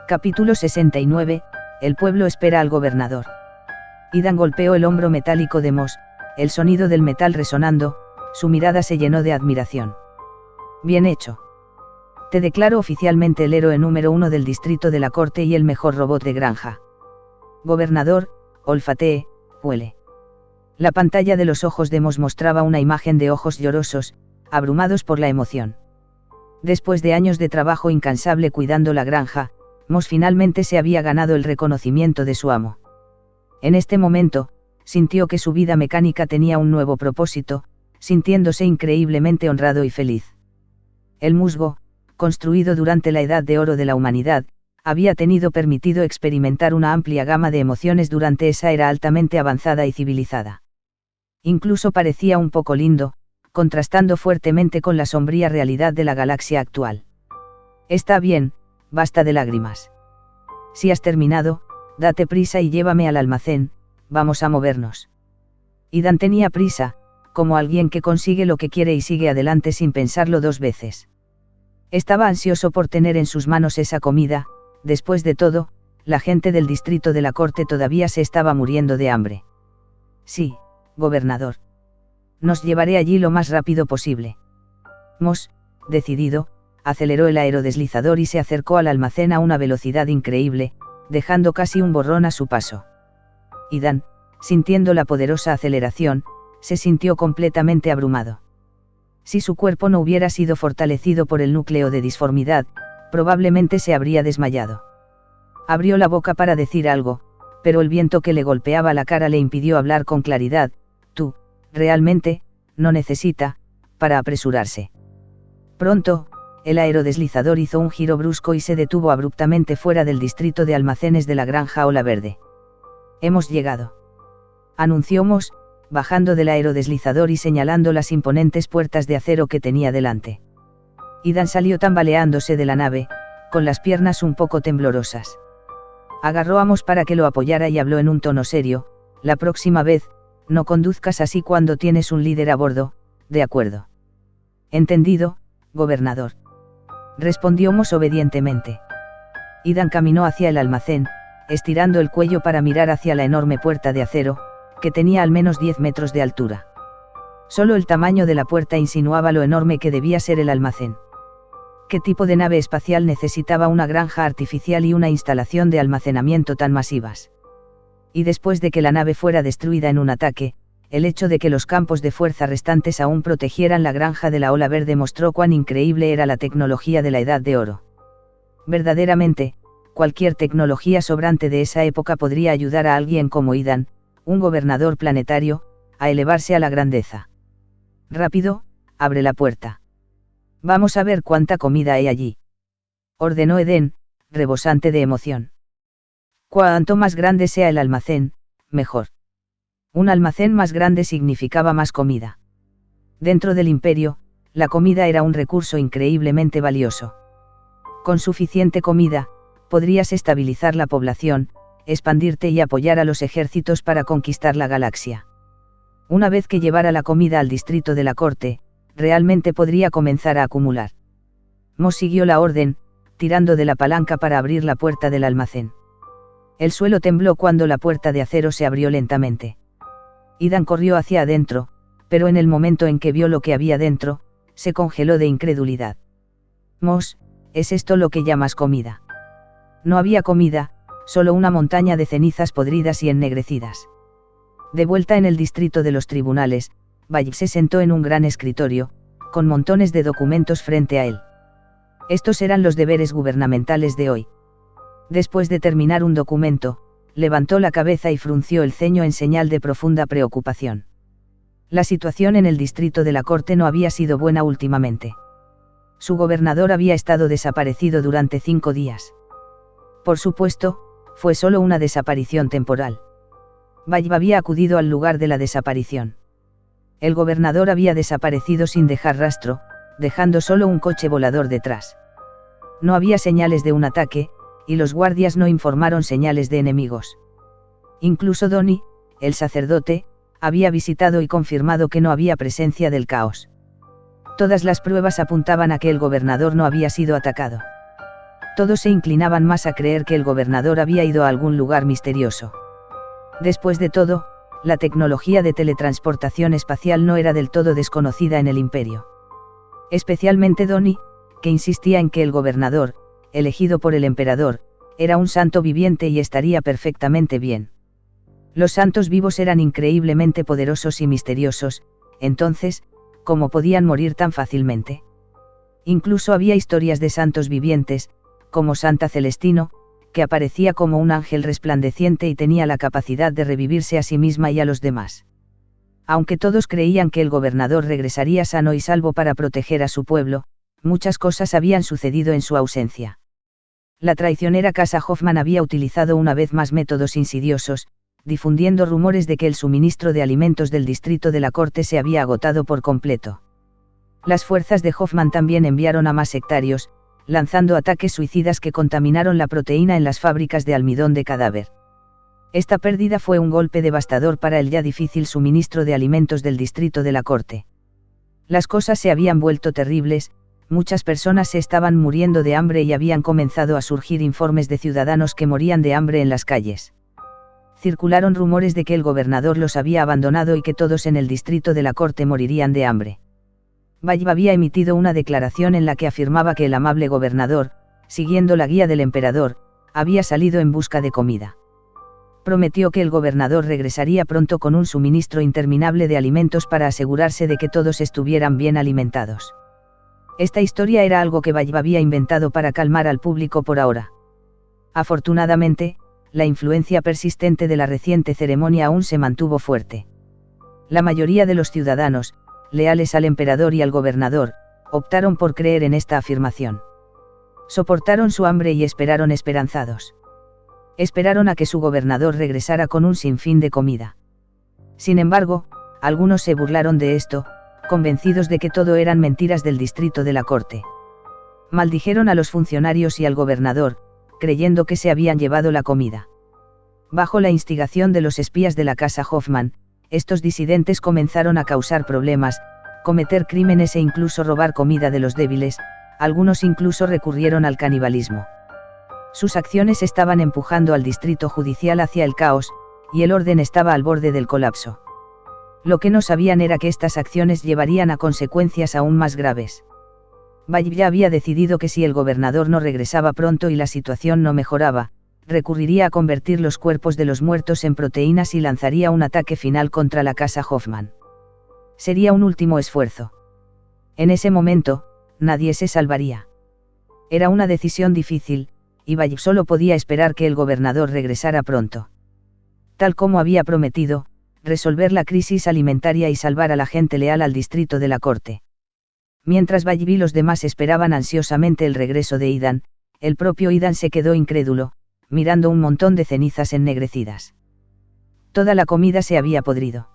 Capítulo 69, el pueblo espera al gobernador. Aidan golpeó el hombro metálico de Moss, el sonido del metal resonando, su mirada se llenó de admiración. Bien hecho. Te declaro oficialmente el héroe número 1 del distrito de la corte y el mejor robot de granja. Gobernador, olfatee, huele. La pantalla de los ojos de Moss mostraba una imagen de ojos llorosos, abrumados por la emoción. Después de años de trabajo incansable cuidando la granja, Moss finalmente se había ganado el reconocimiento de su amo. En este momento, sintió que su vida mecánica tenía un nuevo propósito, sintiéndose increíblemente honrado y feliz. El musgo, construido durante la Edad de Oro de la humanidad, había permitido experimentar una amplia gama de emociones durante esa era altamente avanzada y civilizada. Incluso parecía un poco lindo, contrastando fuertemente con la sombría realidad de la galaxia actual. Está bien, basta de lágrimas. Si has terminado, date prisa y llévame al almacén, vamos a movernos. Aidan tenía prisa, como alguien que consigue lo que quiere y sigue adelante sin pensarlo dos veces. Estaba ansioso por tener en sus manos esa comida, después de todo, la gente del distrito de la corte todavía se estaba muriendo de hambre. Sí, gobernador. Nos llevaré allí lo más rápido posible. Moss, decidido, aceleró el aerodeslizador y se acercó al almacén a una velocidad increíble, dejando casi un borrón a su paso. Aidan, sintiendo la poderosa aceleración, se sintió completamente abrumado. Si su cuerpo no hubiera sido fortalecido por el núcleo de disformidad, probablemente se habría desmayado. Abrió la boca para decir algo, pero el viento que le golpeaba la cara le impidió hablar con claridad. Tú, realmente, no necesita, para apresurarse. Pronto, el aerodeslizador hizo un giro brusco y se detuvo abruptamente fuera del distrito de almacenes de la granja Ola Verde. «Hemos llegado», anunció Moss, bajando del aerodeslizador y señalando las imponentes puertas de acero que tenía delante. Ethan salió tambaleándose de la nave, con las piernas un poco temblorosas. Agarró a Moss para que lo apoyara y habló en un tono serio: «La próxima vez, no conduzcas así cuando tienes un líder a bordo, ¿de acuerdo?» «Entendido, gobernador», respondió Moss obedientemente. Ethan caminó hacia el almacén, estirando el cuello para mirar hacia la enorme puerta de acero, que tenía al menos 10 metros de altura. Solo el tamaño de la puerta insinuaba lo enorme que debía ser el almacén. ¿Qué tipo de nave espacial necesitaba una granja artificial y una instalación de almacenamiento tan masivas? Y después de que la nave fuera destruida en un ataque, el hecho de que los campos de fuerza restantes aún protegieran la granja de la Ola Verde mostró cuán increíble era la tecnología de la Edad de Oro. Verdaderamente, cualquier tecnología sobrante de esa época podría ayudar a alguien como Ethan, un gobernador planetario, a elevarse a la grandeza. «Rápido, abre la puerta. Vamos a ver cuánta comida hay allí», ordenó Eden, rebosante de emoción. Cuanto más grande sea el almacén, mejor. Un almacén más grande significaba más comida. Dentro del imperio, la comida era un recurso increíblemente valioso. Con suficiente comida, podrías estabilizar la población, expandirte y apoyar a los ejércitos para conquistar la galaxia. Una vez que llevara la comida al distrito de la corte, realmente podría comenzar a acumular. Moss siguió la orden, tirando de la palanca para abrir la puerta del almacén. El suelo tembló cuando la puerta de acero se abrió lentamente. Ethan corrió hacia adentro, pero en el momento en que vio lo que había dentro, se congeló de incredulidad. «Moss, ¿es esto lo que llamas comida?» No había comida, solo una montaña de cenizas podridas y ennegrecidas. De vuelta en el distrito de los tribunales, Valle se sentó en un gran escritorio, con montones de documentos frente a él. Estos eran los deberes gubernamentales de hoy. Después de terminar un documento, levantó la cabeza y frunció el ceño en señal de profunda preocupación. La situación en el distrito de la corte no había sido buena últimamente. Su gobernador había estado desaparecido durante 5 días. Por supuesto, fue solo una desaparición temporal. Valle había acudido al lugar de la desaparición. El gobernador había desaparecido sin dejar rastro, dejando solo un coche volador detrás. No había señales de un ataque, y los guardias no informaron señales de enemigos. Incluso Donnie, el sacerdote, había visitado y confirmado que no había presencia del caos. Todas las pruebas apuntaban a que el gobernador no había sido atacado. Todos se inclinaban más a creer que el gobernador había ido a algún lugar misterioso. Después de todo, la tecnología de teletransportación espacial no era del todo desconocida en el imperio. Especialmente Donnie, que insistía en que el gobernador, elegido por el emperador, era un santo viviente y estaría perfectamente bien. Los santos vivos eran increíblemente poderosos y misteriosos, entonces, ¿cómo podían morir tan fácilmente? Incluso había historias de santos vivientes, como Santa Celestino, que aparecía como un ángel resplandeciente y tenía la capacidad de revivirse a sí misma y a los demás. Aunque todos creían que el gobernador regresaría sano y salvo para proteger a su pueblo, muchas cosas habían sucedido en su ausencia. La traicionera casa Hoffman había utilizado una vez más métodos insidiosos, difundiendo rumores de que el suministro de alimentos del distrito de la corte se había agotado por completo. Las fuerzas de Hoffman también enviaron a más sectarios, lanzando ataques suicidas que contaminaron la proteína en las fábricas de almidón de cadáver. Esta pérdida fue un golpe devastador para el ya difícil suministro de alimentos del distrito de la corte. Las cosas se habían vuelto terribles, muchas personas se estaban muriendo de hambre y habían comenzado a surgir informes de ciudadanos que morían de hambre en las calles. Circularon rumores de que el gobernador los había abandonado y que todos en el distrito de la corte morirían de hambre. Valle había emitido una declaración en la que afirmaba que el amable gobernador, siguiendo la guía del emperador, había salido en busca de comida. Prometió que el gobernador regresaría pronto con un suministro interminable de alimentos para asegurarse de que todos estuvieran bien alimentados. Esta historia era algo que Valle había inventado para calmar al público por ahora. Afortunadamente, la influencia persistente de la reciente ceremonia aún se mantuvo fuerte. La mayoría de los ciudadanos, leales al emperador y al gobernador, optaron por creer en esta afirmación. Soportaron su hambre y esperaron esperanzados. Esperaron a que su gobernador regresara con un sinfín de comida. Sin embargo, algunos se burlaron de esto, convencidos de que todo eran mentiras del distrito de la corte. Maldijeron a los funcionarios y al gobernador, creyendo que se habían llevado la comida. Bajo la instigación de los espías de la casa Hoffman, estos disidentes comenzaron a causar problemas, cometer crímenes e incluso robar comida de los débiles, algunos incluso recurrieron al canibalismo. Sus acciones estaban empujando al distrito judicial hacia el caos, y el orden estaba al borde del colapso. Lo que no sabían era que estas acciones llevarían a consecuencias aún más graves. Bayb ya había decidido que si el gobernador no regresaba pronto y la situación no mejoraba, recurriría a convertir los cuerpos de los muertos en proteínas y lanzaría un ataque final contra la casa Hoffman. Sería un último esfuerzo. En ese momento, nadie se salvaría. Era una decisión difícil, y Bayb solo podía esperar que el gobernador regresara pronto. Tal como había prometido, resolver la crisis alimentaria y salvar a la gente leal al distrito de la corte. Mientras Bayb y los demás esperaban ansiosamente el regreso de Idan, el propio Idan se quedó incrédulo, mirando un montón de cenizas ennegrecidas. Toda la comida se había podrido.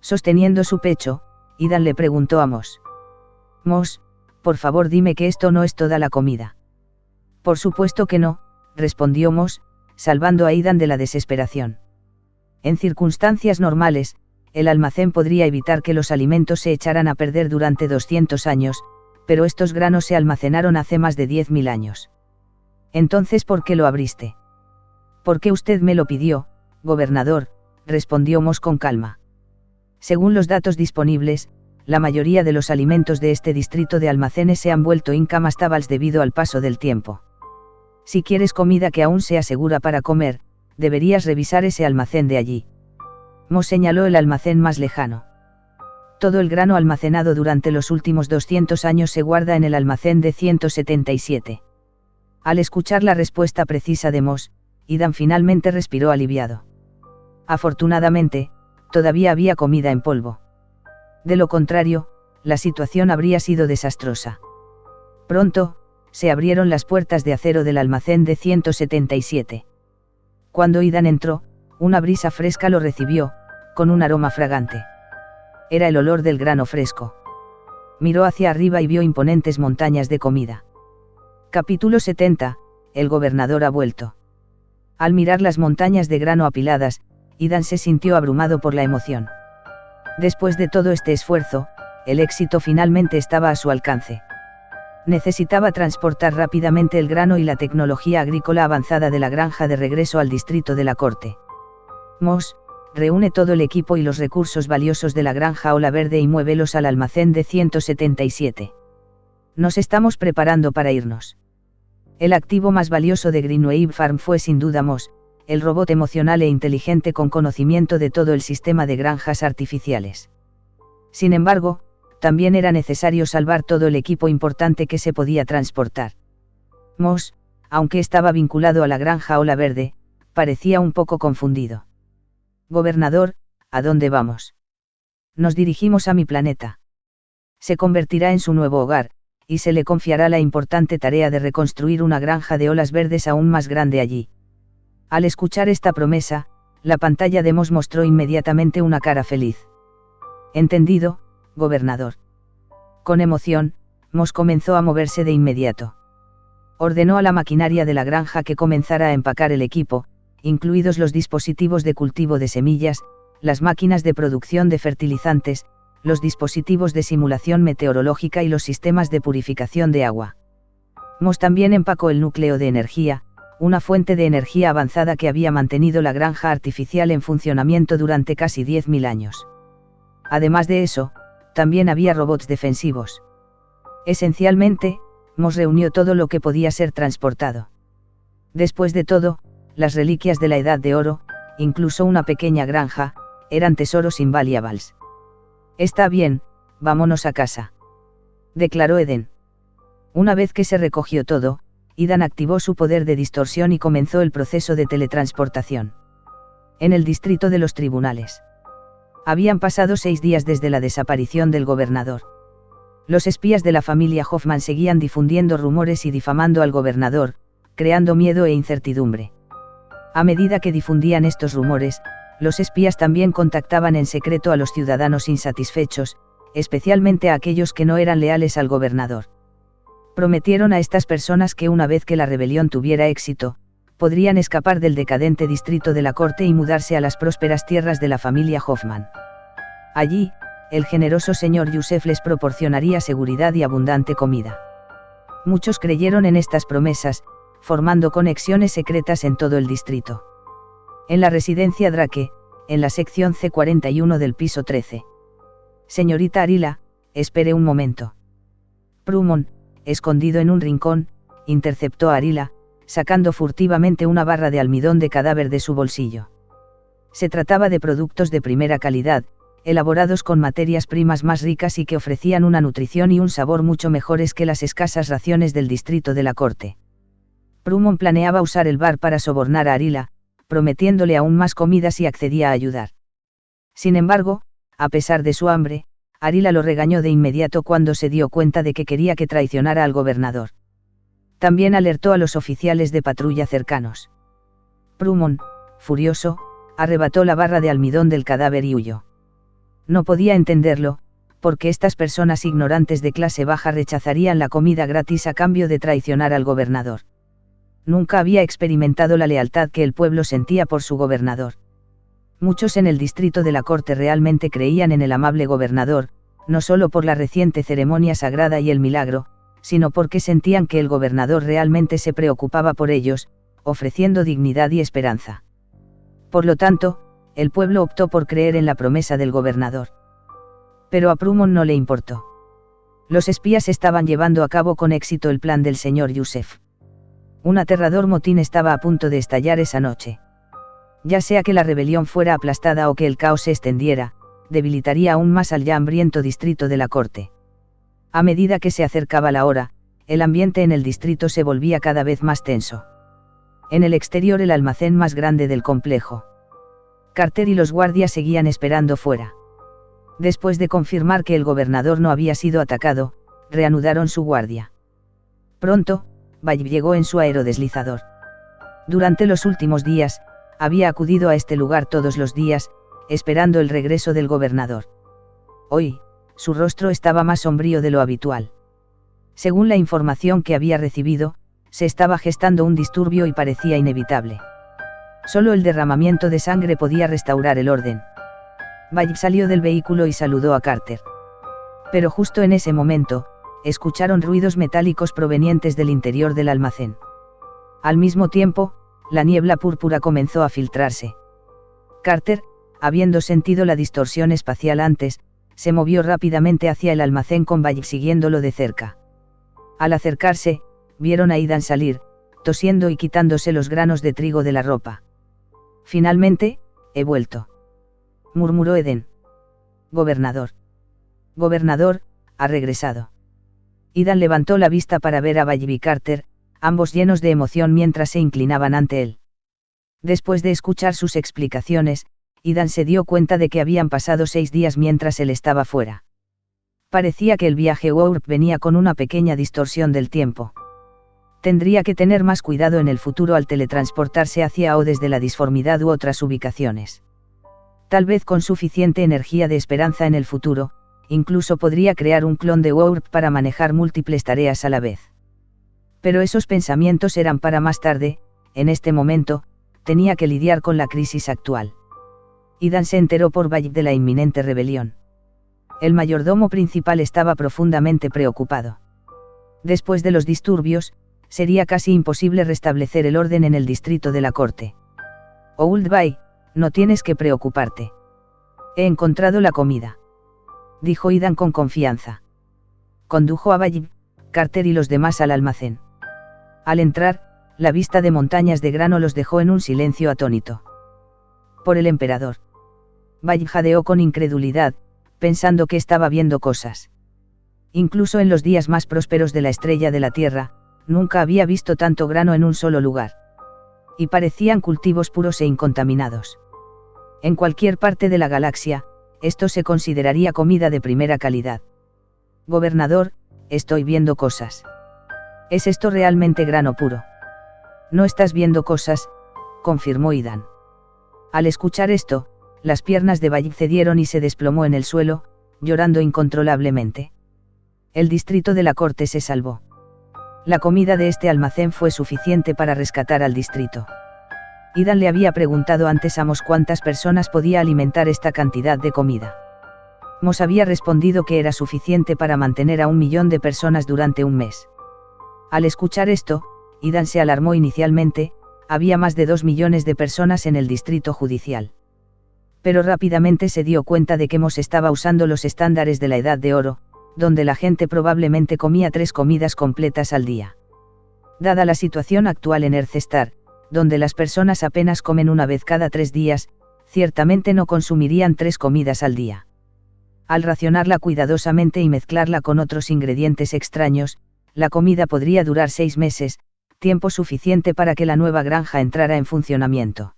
Sosteniendo su pecho, Idan le preguntó a Mos. Mos, por favor dime que esto no es toda la comida. Por supuesto que no, respondió Mos, salvando a Idan de la desesperación. En circunstancias normales, el almacén podría evitar que los alimentos se echaran a perder durante 200 años, pero estos granos se almacenaron hace más de 10.000 años. Entonces, ¿por qué lo abriste? Porque usted me lo pidió, gobernador, respondió Mos con calma. Según los datos disponibles, la mayoría de los alimentos de este distrito de almacenes se han vuelto incomiestables debido al paso del tiempo. Si quieres comida que aún sea segura para comer, deberías revisar ese almacén de allí. Mos señaló el almacén más lejano. Todo el grano almacenado durante los últimos 200 años se guarda en el almacén de 177. Al escuchar la respuesta precisa de Mos, Idan finalmente respiró aliviado. Afortunadamente, todavía había comida en polvo. De lo contrario, la situación habría sido desastrosa. Pronto, se abrieron las puertas de acero del almacén de 177. Cuando Idan entró, una brisa fresca lo recibió, con un aroma fragante. Era el olor del grano fresco. Miró hacia arriba y vio imponentes montañas de comida. Capítulo 70, el gobernador ha vuelto. Al mirar las montañas de grano apiladas, Idan se sintió abrumado por la emoción. Después de todo este esfuerzo, el éxito finalmente estaba a su alcance. Necesitaba transportar rápidamente el grano y la tecnología agrícola avanzada de la granja de regreso al distrito de la corte. Mos, reúne todo el equipo y los recursos valiosos de la granja Ola Verde y muévelos al almacén de 177. Nos estamos preparando para irnos. El activo más valioso de Greenwave Farm fue sin duda Mos, el robot emocional e inteligente con conocimiento de todo el sistema de granjas artificiales. Sin embargo, también era necesario salvar todo el equipo importante que se podía transportar. Mos, aunque estaba vinculado a la granja Ola Verde, parecía un poco confundido. Gobernador, ¿a dónde vamos? Nos dirigimos a mi planeta. Se convertirá en su nuevo hogar, y se le confiará la importante tarea de reconstruir una granja de olas verdes aún más grande allí. Al escuchar esta promesa, la pantalla de Mos mostró inmediatamente una cara feliz. Entendido, gobernador. Con emoción, Mos comenzó a moverse de inmediato. Ordenó a la maquinaria de la granja que comenzara a empacar el equipo, incluidos los dispositivos de cultivo de semillas, las máquinas de producción de fertilizantes, los dispositivos de simulación meteorológica y los sistemas de purificación de agua. Mos también empacó el núcleo de energía, una fuente de energía avanzada que había mantenido la granja artificial en funcionamiento durante casi 10.000 años. Además de eso, también había robots defensivos. Esencialmente, Mos reunió todo lo que podía ser transportado. Después de todo, las reliquias de la Edad de Oro, incluso una pequeña granja, eran tesoros invaluables. Está bien, vámonos a casa, declaró Eden. Una vez que se recogió todo, Idan activó su poder de distorsión y comenzó el proceso de teletransportación. En el distrito de los tribunales. Habían pasado 6 días desde la desaparición del gobernador. Los espías de la familia Hoffman seguían difundiendo rumores y difamando al gobernador, creando miedo e incertidumbre. A medida que difundían estos rumores, los espías también contactaban en secreto a los ciudadanos insatisfechos, especialmente a aquellos que no eran leales al gobernador. Prometieron a estas personas que una vez que la rebelión tuviera éxito, podrían escapar del decadente distrito de la corte y mudarse a las prósperas tierras de la familia Hoffman. Allí, el generoso señor Yusef les proporcionaría seguridad y abundante comida. Muchos creyeron en estas promesas, formando conexiones secretas en todo el distrito. En la residencia Drake, en la sección C41 del piso 13. Señorita Arila, espere un momento. Prumon, escondido en un rincón, interceptó a Arila, sacando furtivamente una barra de almidón de cadáver de su bolsillo. Se trataba de productos de primera calidad, elaborados con materias primas más ricas y que ofrecían una nutrición y un sabor mucho mejores que las escasas raciones del distrito de la corte. Prumon planeaba usar el bar para sobornar a Arila, prometiéndole aún más comida si accedía a ayudar. Sin embargo, a pesar de su hambre, Arila lo regañó de inmediato cuando se dio cuenta de que quería que traicionara al gobernador. También alertó a los oficiales de patrulla cercanos. Prumon, furioso, arrebató la barra de almidón del cadáver y huyó. No podía entenderlo, porque estas personas ignorantes de clase baja rechazarían la comida gratis a cambio de traicionar al gobernador. Nunca había experimentado la lealtad que el pueblo sentía por su gobernador. Muchos en el distrito de la corte realmente creían en el amable gobernador, no solo por la reciente ceremonia sagrada y el milagro, sino porque sentían que el gobernador realmente se preocupaba por ellos, ofreciendo dignidad y esperanza. Por lo tanto, el pueblo optó por creer en la promesa del gobernador. Pero a Prumon no le importó. Los espías estaban llevando a cabo con éxito el plan del señor Yusef. Un aterrador motín estaba a punto de estallar esa noche. Ya sea que la rebelión fuera aplastada o que el caos se extendiera, debilitaría aún más al ya hambriento distrito de la corte. A medida que se acercaba la hora, el ambiente en el distrito se volvía cada vez más tenso. En el exterior el almacén más grande del complejo. Carter y los guardias seguían esperando fuera. Después de confirmar que el gobernador no había sido atacado, reanudaron su guardia. Pronto, Baib llegó en su aerodeslizador. Durante los últimos días, había acudido a este lugar todos los días, esperando el regreso del gobernador. Hoy, su rostro estaba más sombrío de lo habitual. Según la información que había recibido, se estaba gestando un disturbio y parecía inevitable. Solo el derramamiento de sangre podía restaurar el orden. Baib salió del vehículo y saludó a Carter. Pero justo en ese momento, escucharon ruidos metálicos provenientes del interior del almacén. Al mismo tiempo, la niebla púrpura comenzó a filtrarse. Carter, habiendo sentido la distorsión espacial antes, se movió rápidamente hacia el almacén con Baib siguiéndolo de cerca. Al acercarse, vieron a Aidan salir, tosiendo y quitándose los granos de trigo de la ropa. Finalmente, he vuelto, murmuró Eden. Gobernador. Gobernador, ha regresado. Aidan levantó la vista para ver a Baib y Carter, ambos llenos de emoción mientras se inclinaban ante él. Después de escuchar sus explicaciones, Aidan se dio cuenta de que habían pasado 6 días mientras él estaba fuera. Parecía que el viaje Warp venía con una pequeña distorsión del tiempo. Tendría que tener más cuidado en el futuro al teletransportarse hacia o desde la disformidad u otras ubicaciones. Tal vez con suficiente energía de esperanza en el futuro, incluso podría crear un clon de Warp para manejar múltiples tareas a la vez. Pero esos pensamientos eran para más tarde. En este momento, tenía que lidiar con la crisis actual. Aidan se enteró por Baib de la inminente rebelión. El mayordomo principal estaba profundamente preocupado. Después de los disturbios, sería casi imposible restablecer el orden en el distrito de la corte. Old Bay, no tienes que preocuparte. He encontrado la comida, dijo Aidan con confianza. Condujo a Baib, Carter y los demás al almacén. Al entrar, la vista de montañas de grano los dejó en un silencio atónito. Por el emperador. Baib jadeó con incredulidad, pensando que estaba viendo cosas. Incluso en los días más prósperos de la estrella de la Tierra, nunca había visto tanto grano en un solo lugar. Y parecían cultivos puros e incontaminados. En cualquier parte de la galaxia, esto se consideraría comida de primera calidad. Gobernador, estoy viendo cosas. ¿Es esto realmente grano puro? No estás viendo cosas, confirmó Idan. Al escuchar esto, las piernas de Bayib cedieron y se desplomó en el suelo, llorando incontrolablemente. El distrito de la corte se salvó. La comida de este almacén fue suficiente para rescatar al distrito. Idan le había preguntado antes a Mos cuántas personas podía alimentar esta cantidad de comida. Mos había respondido que era suficiente para mantener a 1 millón de personas durante un mes. Al escuchar esto, Idan se alarmó inicialmente, había más de 2 millones de personas en el distrito judicial. Pero rápidamente se dio cuenta de que Mos estaba usando los estándares de la Edad de Oro, donde la gente probablemente comía 3 comidas completas al día. Dada la situación actual en Ercestar, donde las personas apenas comen una vez cada 3 días, ciertamente no consumirían 3 comidas al día. Al racionarla cuidadosamente y mezclarla con otros ingredientes extraños, la comida podría durar 6 meses, tiempo suficiente para que la nueva granja entrara en funcionamiento.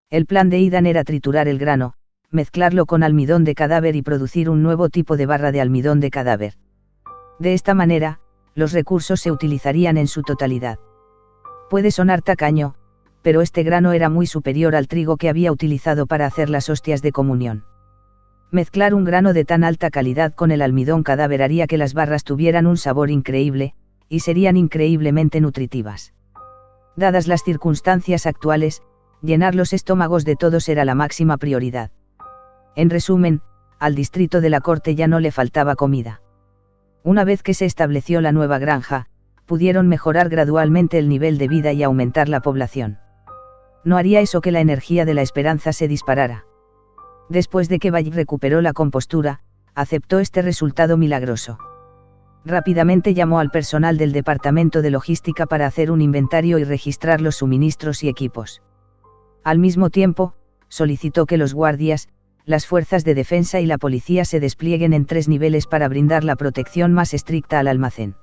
El plan de Idan era triturar el grano, mezclarlo con almidón de cadáver y producir un nuevo tipo de barra de almidón de cadáver. De esta manera, los recursos se utilizarían en su totalidad. Puede sonar tacaño, pero este grano era muy superior al trigo que había utilizado para hacer las hostias de comunión. Mezclar un grano de tan alta calidad con el almidón cadáver haría que las barras tuvieran un sabor increíble, y serían increíblemente nutritivas. Dadas las circunstancias actuales, llenar los estómagos de todos era la máxima prioridad. En resumen, al distrito de la corte ya no le faltaba comida. Una vez que se estableció la nueva granja, pudieron mejorar gradualmente el nivel de vida y aumentar la población. No haría eso que la energía de la esperanza se disparara. Después de que Bayib recuperó la compostura, aceptó este resultado milagroso. Rápidamente llamó al personal del departamento de logística para hacer un inventario y registrar los suministros y equipos. Al mismo tiempo, solicitó que los guardias, las fuerzas de defensa y la policía se desplieguen en 3 niveles para brindar la protección más estricta al almacén.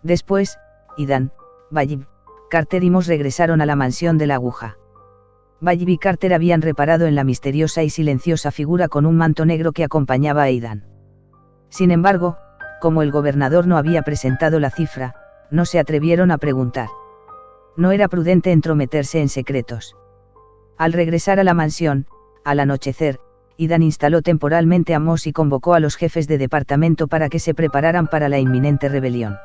Después, Idan, Bayib, Carter y Mos regresaron a la mansión de la aguja. Bayib y Carter habían reparado en la misteriosa y silenciosa figura con un manto negro que acompañaba a Idan. Sin embargo, como el gobernador no había presentado la cifra, no se atrevieron a preguntar. No era prudente entrometerse en secretos. Al regresar a la mansión, al anochecer, Idan instaló temporalmente a Mos y convocó a los jefes de departamento para que se prepararan para la inminente rebelión.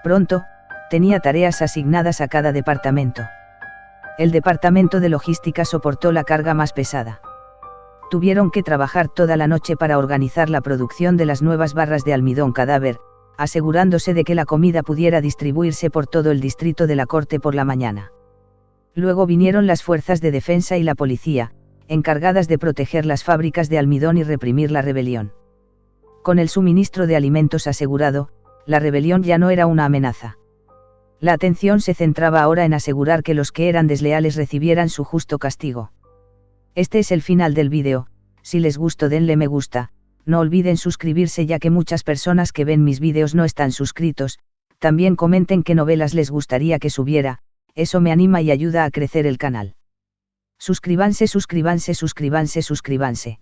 Pronto, tenía tareas asignadas a cada departamento. El departamento de logística soportó la carga más pesada. Tuvieron que trabajar toda la noche para organizar la producción de las nuevas barras de almidón cadáver, asegurándose de que la comida pudiera distribuirse por todo el distrito de la corte por la mañana. Luego vinieron las fuerzas de defensa y la policía, encargadas de proteger las fábricas de almidón y reprimir la rebelión. Con el suministro de alimentos asegurado, la rebelión ya no era una amenaza. La atención se centraba ahora en asegurar que los que eran desleales recibieran su justo castigo. Este es el final del vídeo. Si les gustó denle me gusta, no olviden suscribirse ya que muchas personas que ven mis vídeos no están suscritos, también comenten qué novelas les gustaría que subiera, eso me anima y ayuda a crecer el canal. Suscríbanse, suscríbanse, suscríbanse, suscríbanse.